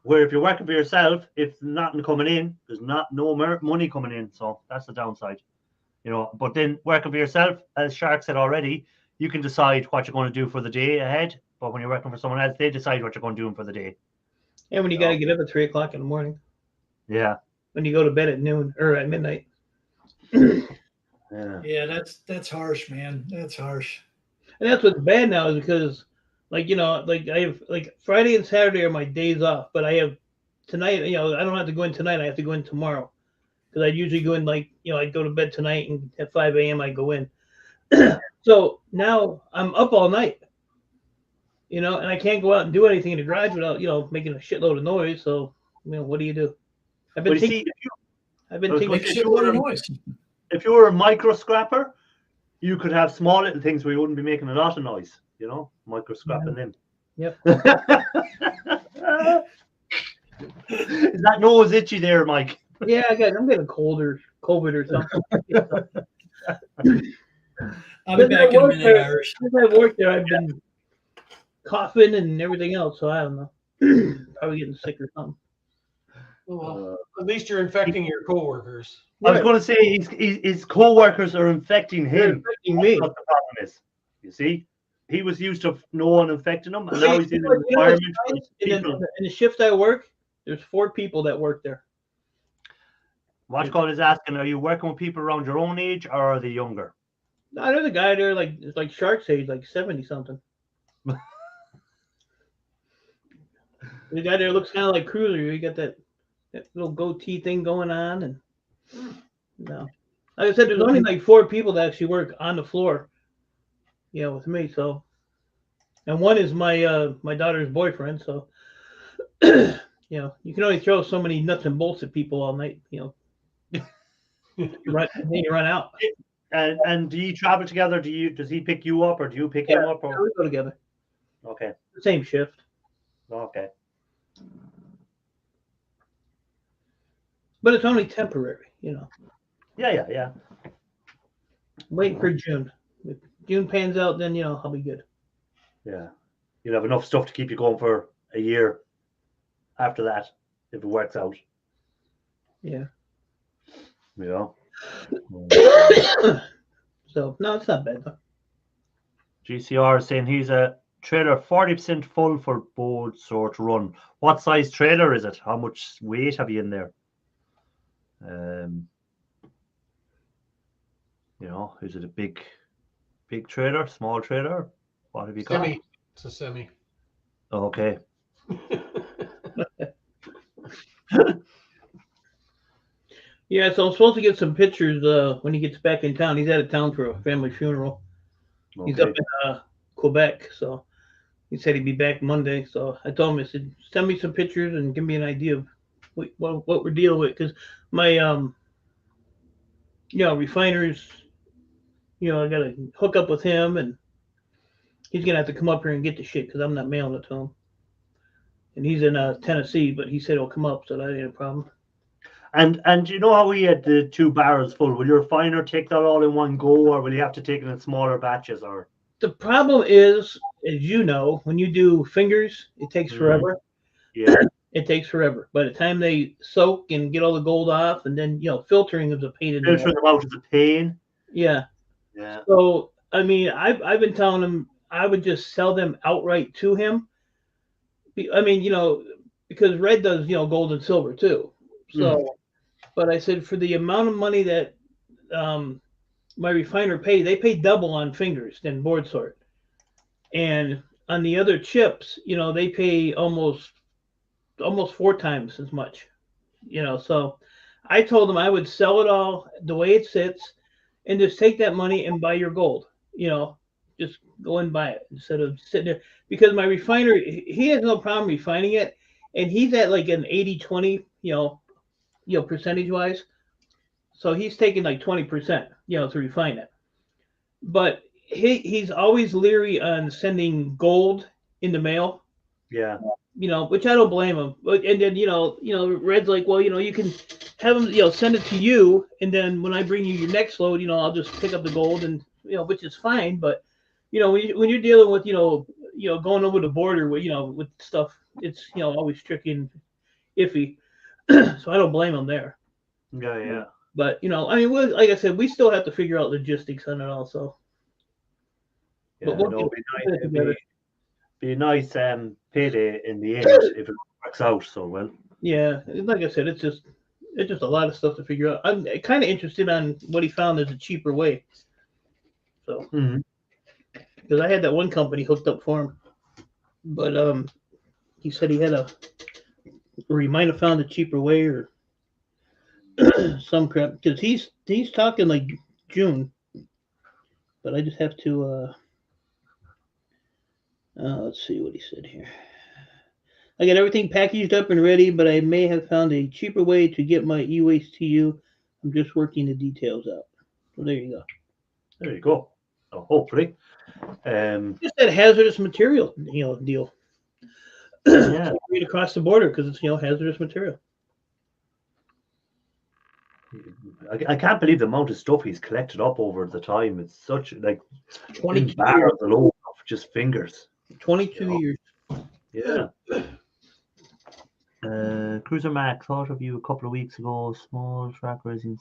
Where if you're working for yourself, if nothing coming in, there's no money coming in. So that's the downside, you know. But then working for yourself, as Shark said already, you can decide what you're going to do for the day ahead. But when you're working for someone else, they decide what you're going to do for the day. And when you got to get up at 3 o'clock in the morning. Yeah. When you go to bed at noon or at midnight. Yeah, that's harsh, man. That's harsh. And that's what's bad now is because, like, you know, like I have like Friday and Saturday are my days off, but I have tonight. You know, I don't have to go in tonight. I have to go in tomorrow because I usually go in like, you know, I go to bed tonight and at 5 a.m. I go in. So now I'm up all night. You know, and I can't go out and do anything in the garage without, you know, making a shitload of noise. So, you know, what do you do? I've been thinking. Make a shitload of noise. If you were a micro scrapper, you could have small little things where you wouldn't be making a lot of noise, you know, micro scrapping them. Yep. Is that nose itchy there, Mike? Yeah, I'm getting COVID or something. I'll be back in a minute, Irish. Since I worked there, I've been coughing and everything else, so I don't know. Probably getting sick or something. Well, at least you're infecting your coworkers. I was going to say his co-workers are infecting They're him. infecting me. That's what the problem is. You see, he was used to no one infecting him, and now he's in You an know, environment. in the shift I work, there's 4 people that work there. Watchcall is asking, are you working with people around your own age, or are they younger? No, there's a guy there like Shark says, like 70 something. The guy there looks kind of like Cruiser. You got that little goatee thing going on, and no, like I said, there's only like 4 people that actually work on the floor, you know, with me. So, and one is my my daughter's boyfriend. So, you know, you can only throw so many nuts and bolts at people all night. You know, then you run out. And do you travel together? Does he pick you up, or do you pick him up? Or? We go together. Okay. Same shift. Okay. But it's only temporary, you know. Yeah. Waiting for June. If June pans out, then, you know, I'll be good. Yeah. You'll have enough stuff to keep you going for a year after that, if it works out. Yeah. Yeah. So, no, it's not bad, though. GCR is saying he's a trailer 40% full for board sort run. What size trailer is it? How much weight have you in there? You know, is it a big trailer, small trailer? What have you got? Semi. It's a semi. Okay. Yeah, so I'm supposed to get some pictures when he gets back in town. He's out of town for a family funeral. He's up in Quebec, so he said he'd be back Monday. So I told him, I said, send me some pictures and give me an idea of what we're dealing with, because my refiners, I got to hook up with him, and he's gonna have to come up here and get the shit because I'm not mailing it to him. And he's in Tennessee, but he said he'll come up, so that ain't a problem. And you know how we had the 2 barrels full? Will your refiner take that all in one go, or will you have to take it in smaller batches? Or the problem is, as you know, when you do fingers, it takes forever. Yeah, it takes forever. By the time they soak and get all the gold off, and then filtering is a pain in the filtering them out is a pain. Yeah. Yeah. So I mean, I've been telling him I would just sell them outright to him. I mean, because Red does gold and silver too. So. But I said, for the amount of money that my refiner paid, they pay double on fingers than board sort. And on the other chips, they pay almost 4 times as much. So I told them I would sell it all the way it sits and just take that money and buy your gold. Just go and buy it instead of sitting there. Because my refiner, he has no problem refining it. And he's at like an 80-20, percentage wise. So he's taking like 20%, to refine it. But he's always leery on sending gold in the mail. Yeah. Which I don't blame him. But and then Red's like, well, you can have him send it to you, and then when I bring you your next load, I'll just pick up the gold, and which is fine. But when you're dealing with going over the border with stuff, it's always tricky and iffy. So I don't blame him there. Yeah. But I mean, like I said, we still have to figure out logistics on it also. Yeah, but we'll be a nice payday in the end if it works out so well. Yeah, like I said, it's just a lot of stuff to figure out. I'm kind of interested on what he found as a cheaper way. So, because I had that one company hooked up for him, but he said he had or he might have found a cheaper way or some crap, because he's talking like June, but I just have to let's see what he said here. I got everything packaged up and ready, but I may have found a cheaper way to get my e-waste to you. I'm just working the details out. So there you go. There you go. So hopefully, just that hazardous material deal. Yeah, read across the border because it's hazardous material. I can't believe the amount of stuff he's collected up over the time. It's such 22 barrels alone of just fingers. 22 years. Yeah. Cruiser Mac, thought of you a couple of weeks ago. Small track racing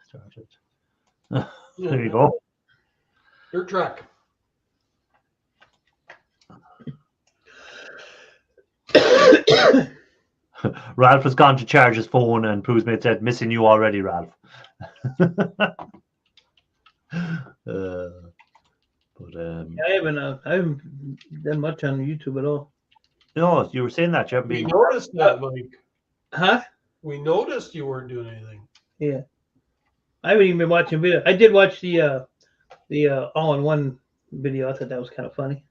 started. There you go. Your track. Ralph has gone to charge his phone, and Pruesmate said, "Missing you already, Ralph." I haven't done much on YouTube at all. No, you were saying that you haven't We been. noticed that, Mike. Huh? We noticed you weren't doing anything. Yeah, I haven't even been watching video. I did watch the all-in-one video. I thought that was kind of funny.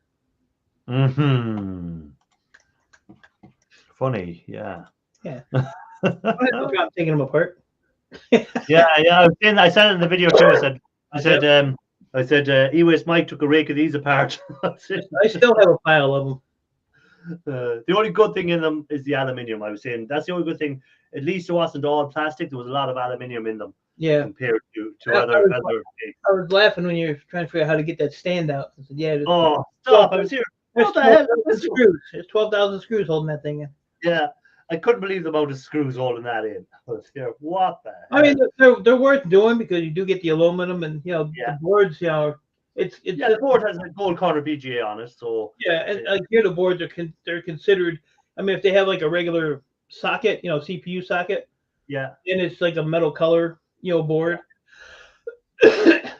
Funny, yeah. Yeah. I'm taking them apart. yeah. I said it in the video too. I said, e-waste Mike took a rake of these apart. I still have a pile of them. The only good thing in them is the aluminium. I was saying that's the only good thing. At least it wasn't all plastic. There was a lot of aluminium in them. Yeah. Compared to other. I was laughing when you were trying to figure out how to get that stand out. I said, yeah. Oh, stop! I was here. What the hell? Screws. There's 12,000 screws holding that thing in. Yeah, I couldn't believe the amount of screws holding that in. I was here. What the hell? I mean, they're worth doing because you do get the aluminum and the boards. It's Yeah, the board has a gold corner BGA on it, so yeah, and here the boards are they're considered. I mean, if they have like a regular socket, CPU socket, yeah, then it's like a metal color, board.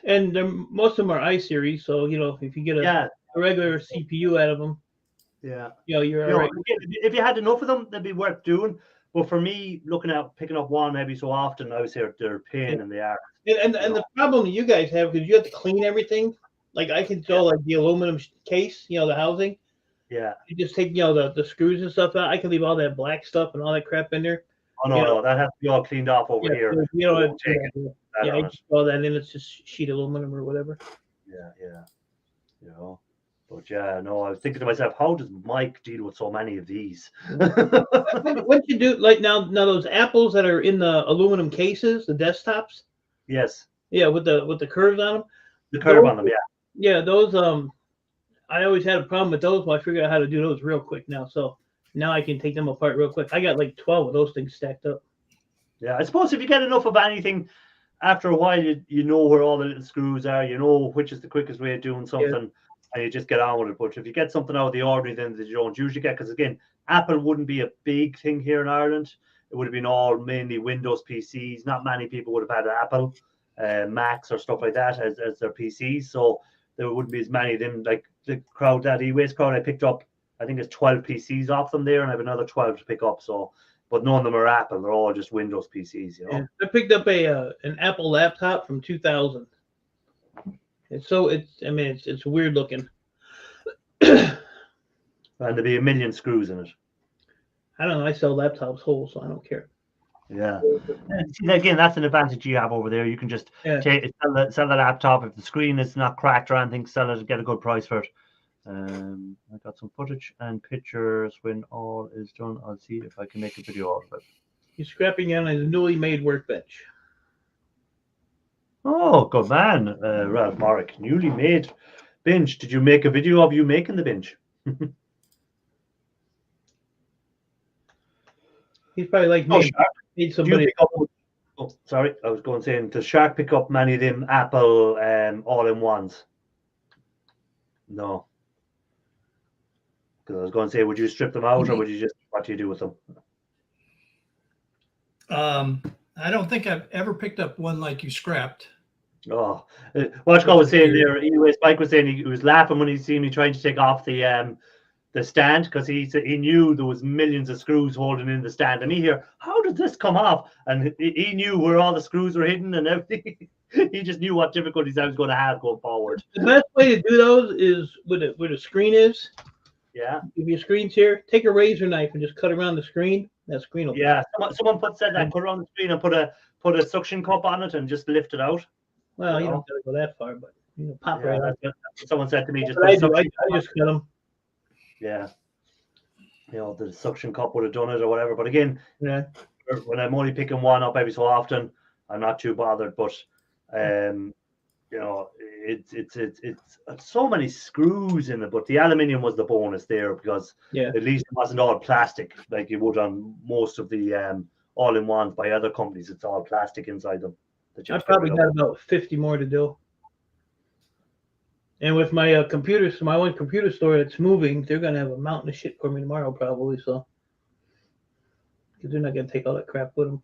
And most of them are i-series, so if you get a regular CPU out of them, you're all right. if you had enough of them, they'd be worth doing. But for me, picking up one every so often, I would say they're a pain in the arse. And the problem you guys have, because you have to clean everything. Like I can tell, like the aluminum case, the housing. Yeah. You just take, the screws and stuff out. I can leave all that black stuff and all that crap in there. Oh no, that has to be all cleaned off over here. I just all that in. It's just sheet aluminum or whatever. Yeah. But I was thinking to myself, how does Mike deal with so many of these? What you do, like now those apples that are in the aluminum cases, the desktops. Yes. Yeah, with the curves on them. The curve on them, yeah. Yeah, those I always had a problem with those, but I figured out how to do those real quick now. So now I can take them apart real quick. I got like 12 of those things stacked up. Yeah, I suppose if you get enough of anything, after a while you know where all the little screws are, you know which is the quickest way of doing something, and you just get on with it. But if you get something out of the ordinary, then that you don't usually get, because again, Apple wouldn't be a big thing here in Ireland. It would have been all mainly Windows PCs. Not many people would have had Apple Macs or stuff like that as their PCs. So there wouldn't be as many of them. Like the crowd, that e-waste crowd I picked up, I think it's 12 PCs off them there, and I have another 12 to pick up. So, but none of them are Apple. They're all just Windows PCs, Yeah. I picked up an Apple laptop from 2000. It's weird looking. And there'll be a million screws in it. I don't know. I sell laptops whole, so I don't care. Yeah. And again, that's an advantage you have over there. You can just sell the laptop. If the screen is not cracked or anything, sell it and get a good price for it. I got some footage and pictures when all is done. I'll see if I can make a video out of it. He's scrapping on his newly made workbench. Oh, good man, Ralph Morrick. Newly made bench. Did you make a video of you making the bench? He's probably like me. Need somebody. Sorry, I was going to say, does Shark pick up many of them Apple all-in-ones? No. Because I was going to say, would you strip them out, or would you just, what do you do with them? I don't think I've ever picked up one like you scrapped. Oh, Watchko was saying there, Mike was saying he was laughing when he seen me trying to take off the stand, because he knew there was millions of screws holding in the stand, and he hear, how did this come off? And he knew where all the screws were hidden and everything. He just knew what difficulties I was going to have going forward. The best way to do those is where the screen is. Yeah. If your screen's here, take a razor knife and just cut around the screen. That screen will. Yeah. Someone said that, put it on the screen and put a suction cup on it and just lift it out. Well, you don't got to go that far, but pop right out. That's what someone said to me. Just I just cut them. Yeah. The suction cup would have done it or whatever. But again, when I'm only picking one up every so often, I'm not too bothered. But it's so many screws in it. But the aluminium was the bonus there, because at least it wasn't all plastic like you would on most of the all-in-ones by other companies. It's all plastic inside them. I probably got about 50 more to do. And with my my one computer store that's moving, they're gonna have a mountain of shit for me tomorrow probably. So, because they're not gonna take all that crap with them.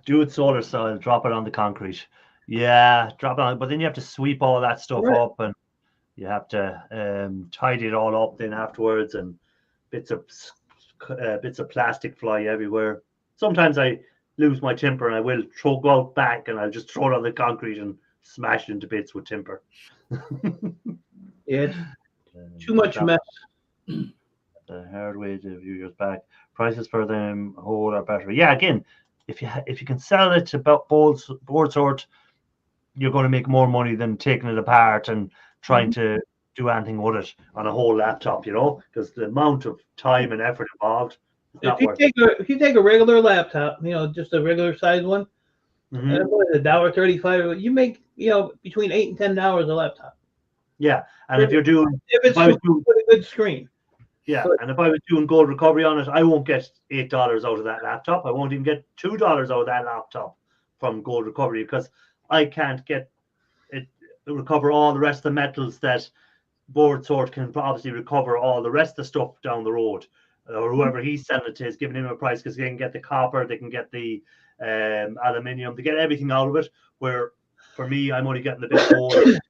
Do it solar style. Drop it on the concrete. Yeah, drop it on. But then you have to sweep all that stuff up, and you have to tidy it all up then afterwards. And bits of plastic fly everywhere. Sometimes I lose my temper and I will go out back and I'll just throw it on the concrete and smash it into bits with timber. It's too much mess. The hard way to view yours back. Prices for them whole are better. Yeah, again, if you can sell it to board sort, you're going to make more money than taking it apart and trying to do anything with it on a whole laptop, because the amount of time and effort involved. If you take a regular laptop, just a regular size one, $1.35, you make between $8 and $10 a laptop. Yeah, and if it's a good screen. Yeah, and if I was doing gold recovery on it, I won't get $8 out of that laptop. I won't even get $2 out of that laptop from gold recovery, because I can't get it recover all the rest of the metals that Board Sort can obviously recover all the rest of the stuff down the road, or whoever he's selling it to is giving him a price because they can get the copper, they can get the aluminium, they get everything out of it. Where for me, I'm only getting the bit of gold and silver,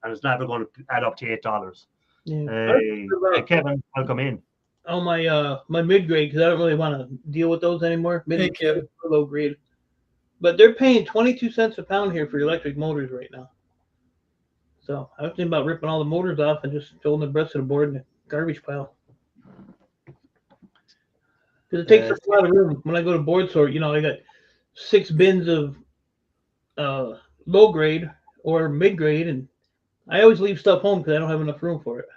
and it's never going to add up to $8. Yeah. Hey, Kevin, welcome in. Oh, my mid grade, because I don't really want to deal with those anymore. Hey, Kevin. Low grade, but they're paying 22 cents a pound here for electric motors right now. So I was thinking about ripping all the motors off and just throwing the rest of the board in the garbage pile. Because it takes up a lot of room. When I go to Board Sort, I got 6 bins of low grade or mid grade, and I always leave stuff home because I don't have enough room for it.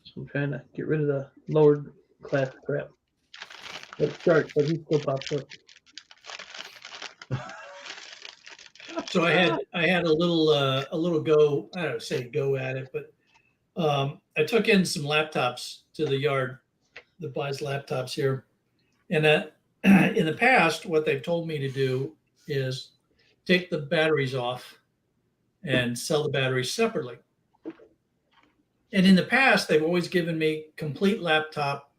So I'm trying to get rid of the lower class crap. Let's start, but he still pops up. So I had a little go. I don't say go at it, but I took in some laptops to the yard that buys laptops here, and in the past, what they've told me to do is take the batteries off and sell the batteries separately. And in the past, they've always given me complete laptop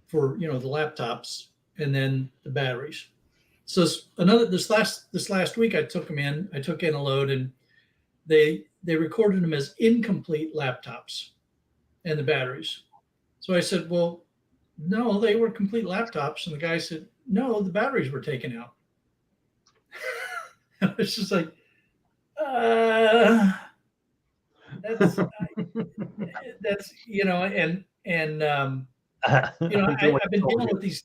for the laptops and then the batteries. So this last week I took in a load, and they recorded them as incomplete laptops and the batteries. So I said, well, no, they were complete laptops, and the guy said, no, the batteries were taken out. It's just like, that's I've been dealing with these.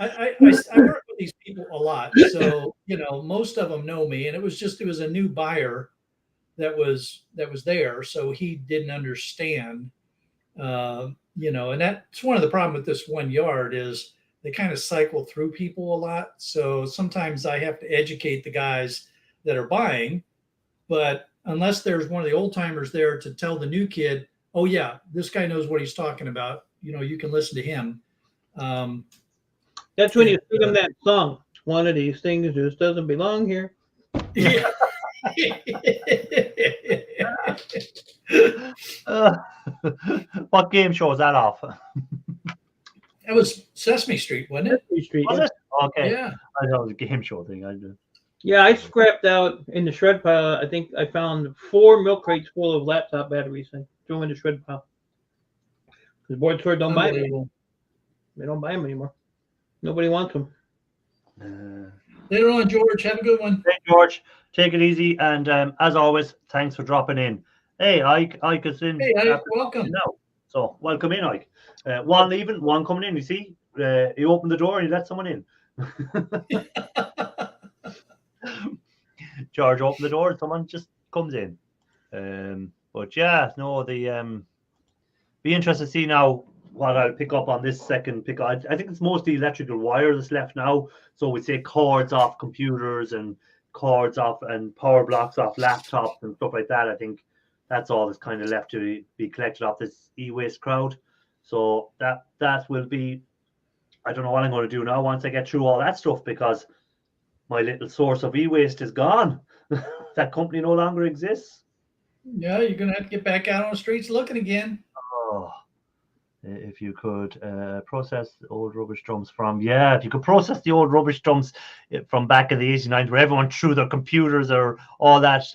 I work with these people a lot, so most of them know me, and it was a new buyer that was there, so he didn't understand, and that's one of the problem with this one yard is they kind of cycle through people a lot, so sometimes I have to educate the guys that are buying, but unless there's one of the old timers there to tell the new kid, oh yeah, this guy knows what he's talking about, you can listen to him. That's when you sing them that song. One of these things just doesn't belong here. Yeah. What game show is that off? That was Sesame Street, wasn't it? Sesame Street. Was it? Okay. Yeah. I thought it was a game show thing. I did. Yeah, I scrapped out in the shred pile. I think I found 4 milk crates full of laptop batteries and threw them in the shred pile. Because Board Sort don't buy them. They don't buy them anymore. Nobody wants them. Later on, George. Have a good one. Hey, George. Take it easy. And as always, thanks for dropping in. Hey, Ike is in. Hey, Ike, welcome. Now. So, welcome in, Ike. One leaving, one coming in. You see? You open the door and you let someone in. George opened the door and someone just comes in. But yeah, no, be interested to see now what I'll pick up on this second pick. I think it's mostly electrical wire that's left now. So we say cords off computers and cords off and power blocks off laptops and stuff like that. I think that's all that's kind of left to be collected off this e-waste crowd. So that will be, I don't know what I'm going to do now once I get through all that stuff, because my little source of e-waste is gone. That company no longer exists. Yeah, you're going to have to get back out on the streets looking again. Oh, if you could process the old rubbish drums if you could process the old rubbish drums from back in the 89, where everyone threw their computers or all that,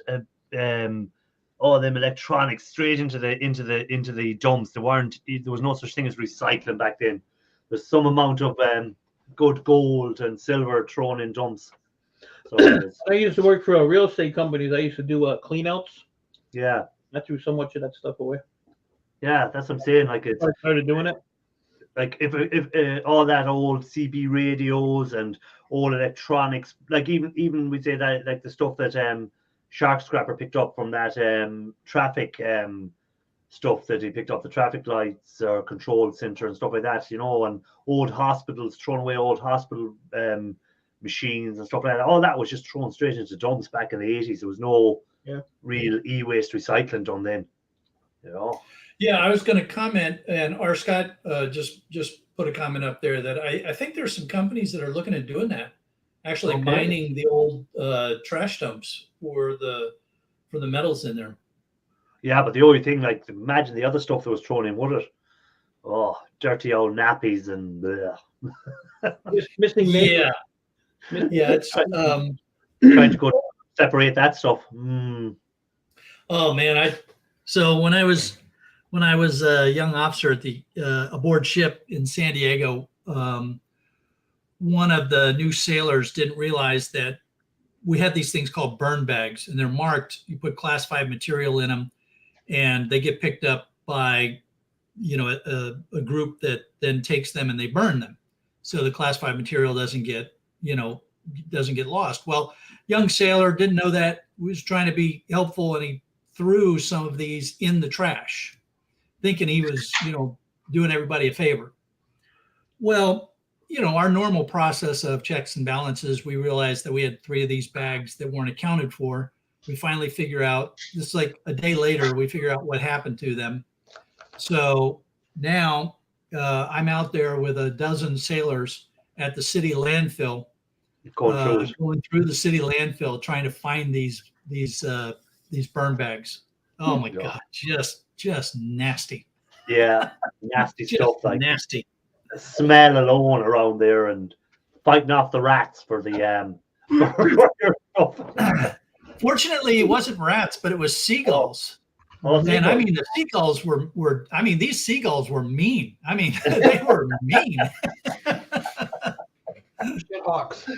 all them electronics straight into the dumps. There was no such thing as recycling back then. There's some amount of good gold and silver thrown in dumps. So I used to work for real estate companies. I used to do clean outs. Yeah. I threw so much of that stuff away. Yeah, that's what I'm saying. Like, I started doing it. Like if all that old CB radios and old electronics, like even we say that, like the stuff that Shark Scrapper picked up from that traffic stuff that he picked up, the traffic lights or control center and stuff like that, and old hospitals, thrown away old hospital machines and stuff like that. All that was just thrown straight into dumps back in the 80s. There was no real e-waste recycling done then. Yeah, I was going to comment, and R. Scott just put a comment up there that I think there's some companies that are looking at doing that, actually Okay. mining the old trash dumps for the metals in there. Yeah, but the only thing, like, imagine the other stuff that was thrown in with it. Oh, dirty old nappies and bleh. Missing neighbors. Yeah, it's Trying to go separate that stuff. oh man, so when I was a young officer at the aboard ship in San Diego, one of the new sailors didn't realize that we had these things called burn bags, and they're marked. You put classified material in them, and they get picked up by, a group that then takes them and they burn them, so the classified material doesn't get lost. Well, young sailor didn't know that, was trying to be helpful, and he threw some of these in the trash, thinking he was, doing everybody a favor. Well, our normal process of checks and balances, we realized that we had 3 of these bags that weren't accounted for. We finally figure out, just like a day later, we figure out what happened to them. So now I'm out there with a dozen sailors at the city landfill, going through the city landfill, trying to find these burn bags. Oh my God, just nasty. Yeah, nasty stuff, like nasty. The smell alone around there, and fighting off the rats for the for your stuff. Fortunately, it wasn't rats, but it was seagulls. Oh, and I mean, the seagulls were. I mean, these seagulls were mean. I mean, they were mean. Shithawks.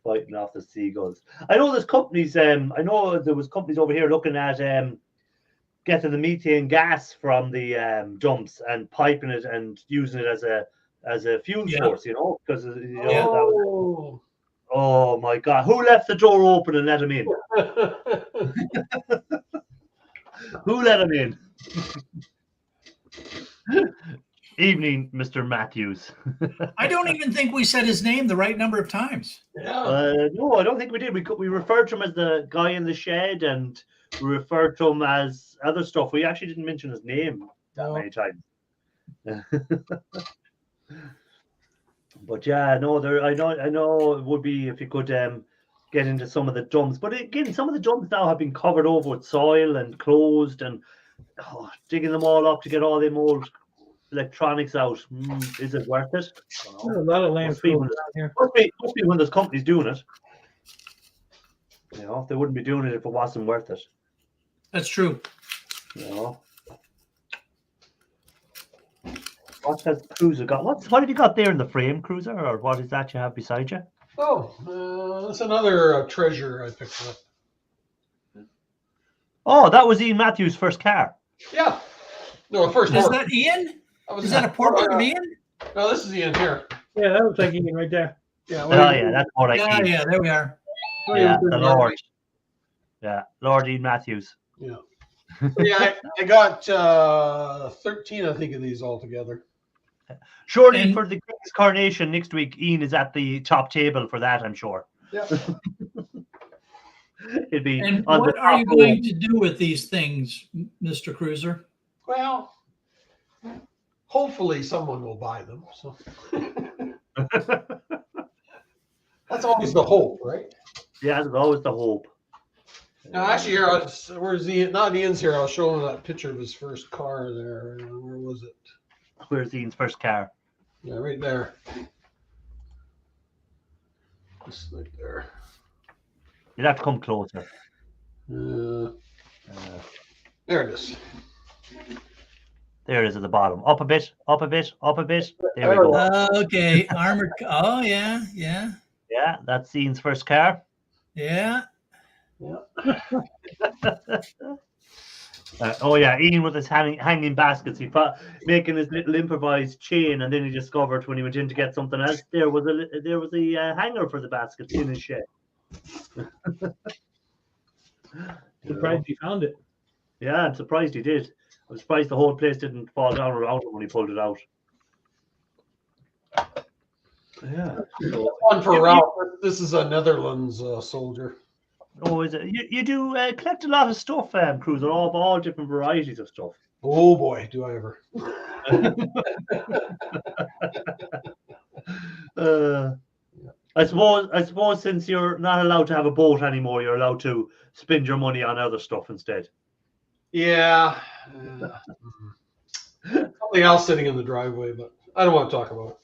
Fighting off the seagulls. I know there's companies. I know there was companies over here looking at getting the methane gas from the dumps and piping it and using it as a fuel source. Because that was. Oh my God! Who left the door open and let him in? Who let him in? Evening, Mr. Matthews. I don't even think we said his name the right number of times. No, I don't think we did. We referred to him as the guy in the shed, and we referred to him as other stuff. We actually didn't mention his name that many times. But yeah, no, I know it would be if you could get into some of the dumps. But again, some of the dumps now have been covered over with soil and closed, and digging them all up to get all them old electronics out. Is it worth it? There's a lot of landfills down here. Must be when there's companies doing it. They wouldn't be doing it if it wasn't worth it. That's true. What has Cruiser got? What have you got there in the frame, Cruiser, or what is that you have beside you? Oh, that's another treasure I picked up. Oh, that was Ian Matthews' first car. Yeah. No, first. Is that Ian? Is that a portrait of Ian? No, this is Ian here. Yeah, that looks like Ian right there. Yeah. That's what I see. Yeah, there we are. Yeah, the Lord. Yeah, Lord Ian Matthews. Yeah. Yeah, I got 13, I think, of these altogether. Surely for the King's coronation next week, Ian is at the top table for that, I'm sure. Yeah. It'd be. And what are you going to do with these things, Mr. Cruiser? Well, hopefully someone will buy them. So that's always the hope, right? Yeah, that's always the hope. Now, actually, here, where's Ian? Not Ian's here. I'll show him that picture of his first car there. Where was it? Where's Ian's first car? Yeah, right there. Just right there. You'd have to come closer. There it is. There it is at the bottom. Up a bit, up a bit, up a bit. There we go. Okay, armored. Oh yeah. Yeah, that's Ian's first car. Yeah. Oh yeah, Ian with his hanging baskets. He making his little improvised chain, and then he discovered when he went in to get something else, there was a hanger for the basket in his shed. Surprised he found it. Yeah, I'm surprised he did. I'm surprised the whole place didn't fall down around him when he pulled it out. Yeah. One for Ralph. This is a Netherlands soldier. Oh, is it? You do collect a lot of stuff, Cruiser, all different varieties of stuff. Oh boy, do I ever. I suppose since you're not allowed to have a boat anymore, you're allowed to spend your money on other stuff instead. Yeah. Something else sitting in the driveway, but I don't want to talk about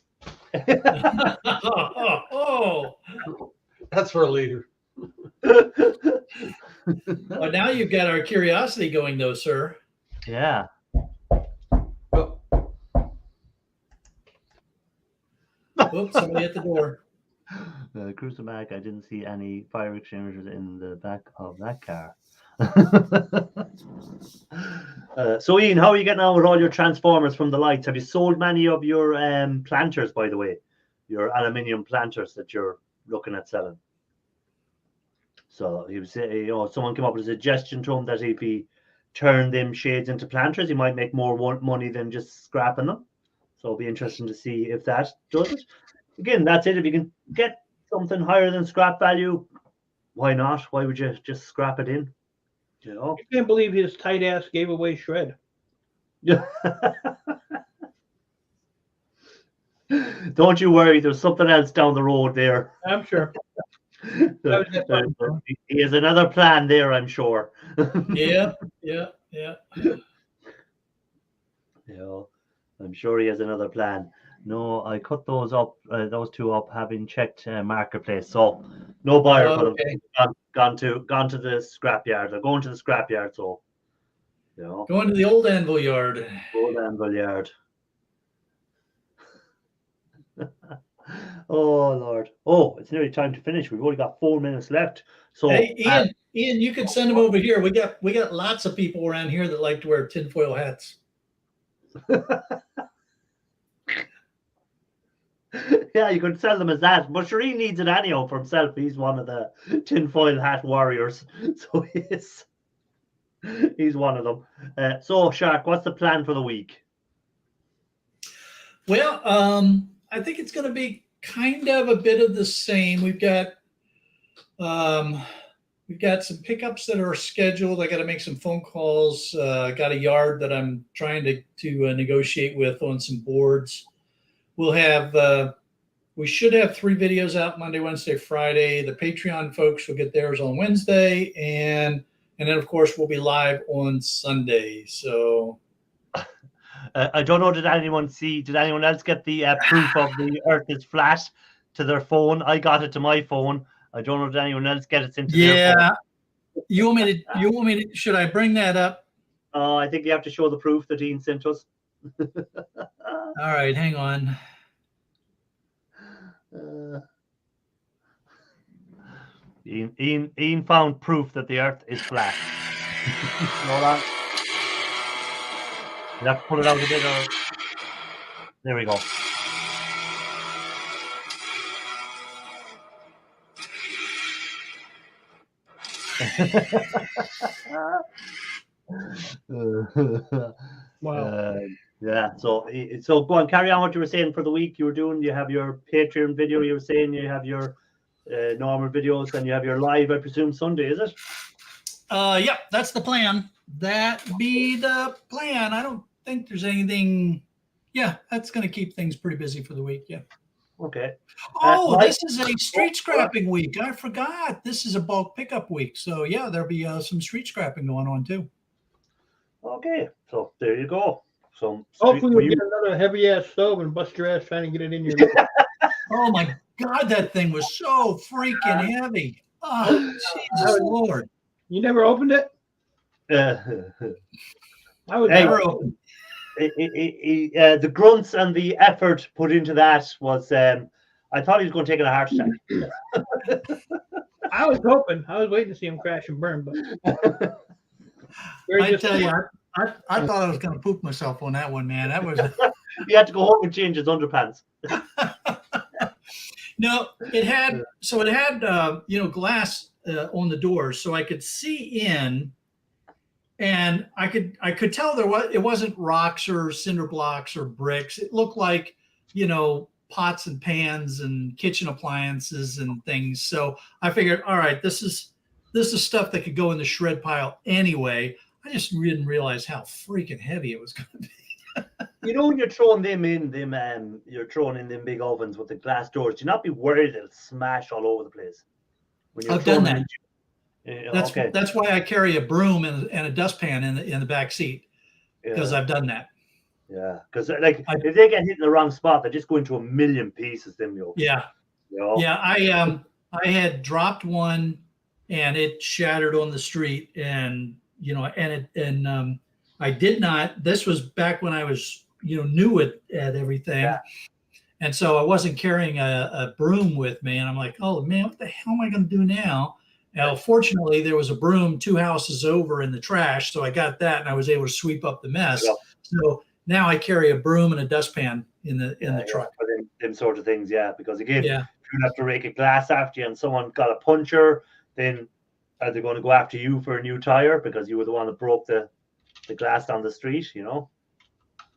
Oh, it. That's for later. well, now you've got our curiosity going, though, sir. Yeah. Oh, Oops, somebody at the door. Cruising back, I didn't see any fire extinguishers in the back of that car. So Ian, how are you getting on with all your transformers from the lights? Have you sold many of your planters, by the way, your aluminium planters that you're looking at selling? So he was saying, someone came up with a suggestion to him that if he turned them shades into planters, he might make more money than just scrapping them. So it'll be interesting to see if that does it. Again, that's it. If you can get something higher than scrap value, why not? Why would you just scrap it in? I can't believe his tight ass gave away shred. Don't you worry, there's something else down the road there. I'm sure. He has another plan there, I'm sure. Yeah. I'm sure he has another plan. No, I cut those up, those two up, having checked Marketplace. So no buyer for them. Gone to the scrapyard. They're going to the scrapyard. So going to the old anvil yard. Old anvil yard. Oh Lord! Oh, it's nearly time to finish. We've only got 4 minutes left. So hey, Ian, you could send them over here. We got lots of people around here that like to wear tinfoil hats. Yeah, you could sell them as that. But sure, he needs it anyhow for himself. He's one of the tinfoil hat warriors. So he's one of them. So Shark, what's the plan for the week? Well, I think it's going to be kind of a bit of the same. We've got some pickups that are scheduled. I got to make some phone calls. Got a yard that I'm trying to negotiate with on some boards. We'll have we should have 3 videos out Monday, Wednesday, Friday. The Patreon folks will get theirs on Wednesday, and then of course we'll be live on Sunday. So I don't know. Did anyone else get the proof of the Earth is flat to their phone? I got it to my phone. I don't know. Did anyone else get it into their phone? You want me to? Should I bring that up? I think you have to show the proof that Ian sent us. All right, hang on. Ian found proof that the Earth is flat. Hold on. You have to pull it out a bit. There we go. Wow. Yeah. So go on, carry on what you were saying for the week. You were doing. You have your Patreon video. You were saying you have your normal videos, and you have your live. I presume Sunday, is it? Yeah, that's the plan. That be the plan. I don't think there's anything. Yeah, that's going to keep things pretty busy for the week. Yeah. Okay. This is a street scrapping week. I forgot. This is a bulk pickup week. So yeah, there'll be some street scrapping going on too. Okay, so there you go. Hopefully we'll get another heavy ass stove and bust your ass trying to get it in your. Oh my God, that thing was so freaking heavy. Oh, Jesus Lord! You never opened it? I would never open. The grunts and the effort put into that was. I thought he was going to take it a heart attack. I was hoping. I was waiting to see him crash and burn, but. I tell you, I thought I was going to poop myself on that one, man. That was. He had to go home and change his underpants. No, it had glass on the doors, so I could see in, and I could tell it wasn't rocks or cinder blocks or bricks. It looked like pots and pans and kitchen appliances and things. So I figured, all right, this is stuff that could go in the shred pile anyway. I just didn't realize how freaking heavy it was going to be. You know, when you're throwing them in them, you're throwing in them big ovens with the glass doors. Do you not be worried it'll smash all over the place? When you're I've done throwing that. them in- That's okay. that's why I carry a broom and a dustpan in the back seat, because Yeah. I've done that. Yeah, because like if they get hit in the wrong spot, they just go into a million pieces. Them yolks. Yeah. You know? Yeah, I had dropped one and it shattered on the street, and I did not. This was back when I was new at everything, Yeah. and so I wasn't carrying a broom with me, and I'm like, oh man, what the hell am I going to do now? Now, fortunately, there was a broom 2 houses over in the trash, so I got that, and I was able to sweep up the mess. Yeah. So now I carry a broom and a dustpan in the truck. For them sort of things, yeah. Because again, Yeah. if you have to rake a glass after you and someone got a puncture, then are they going to go after you for a new tire because you were the one that broke the glass down the street? You know,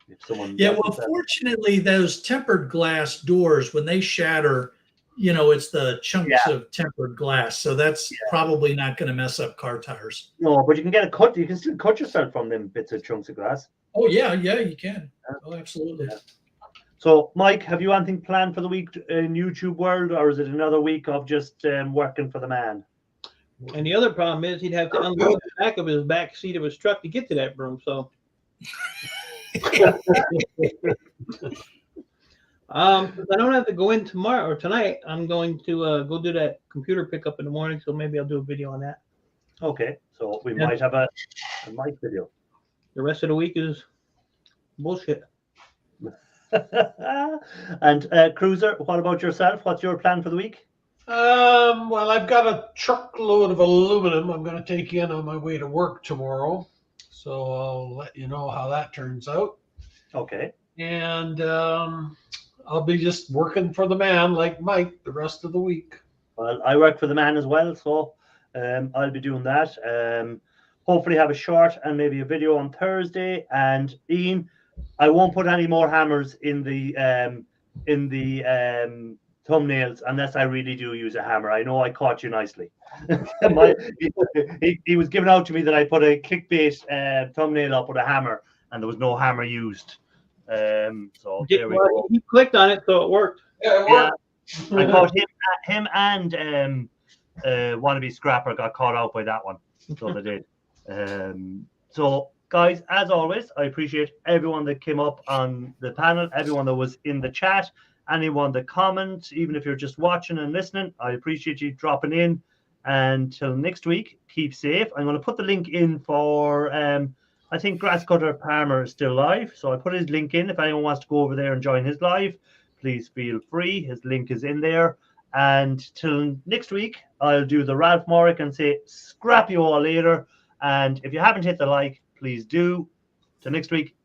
if someone Yeah, well, fortunately, those tempered glass doors, when they shatter, it's the chunks of tempered glass. So that's probably not going to mess up car tires. No, but you can get a cut. You can still cut yourself from them bits of chunks of glass. Oh, yeah, you can. Oh, absolutely. Yeah. So, Mike, have you anything planned for the week in YouTube world, or is it another week of just working for the man? And the other problem is he'd have to unload the back of his back seat of his truck to get to that broom. So, since I don't have to go in tomorrow or tonight, I'm going to go do that computer pickup in the morning. So maybe I'll do a video on that. Okay, so we might have a Mike video. The rest of the week is bullshit. And Cruiser, what about yourself? What's your plan for the week? Well, I've got a truckload of aluminum I'm going to take in on my way to work tomorrow. So I'll let you know how that turns out. Okay. And I'll be just working for the man like Mike the rest of the week. Well, I work for the man as well, so I'll be doing that. Hopefully have a short and maybe a video on Thursday. And Ian, I won't put any more hammers in the thumbnails unless I really do use a hammer. I know I caught you nicely. He was giving out to me that I put a clickbait thumbnail up with a hammer, and there was no hammer used. So there we go. He clicked on it, so it worked. Yeah, it worked. I caught him and wannabe scrapper got caught out by that one. So they did. So guys, as always, I appreciate everyone that came up on the panel, everyone that was in the chat, anyone that comments, even if you're just watching and listening. I appreciate you dropping in. Until next week, keep safe. I'm going to put the link in for I think Grasscutter Palmer is still live, so I put his link in. If anyone wants to go over there and join his live, please feel free. His link is in there. And till next week, I'll do the Ralph Morrick and say scrap you all later. And if you haven't hit the like, please do. Till next week,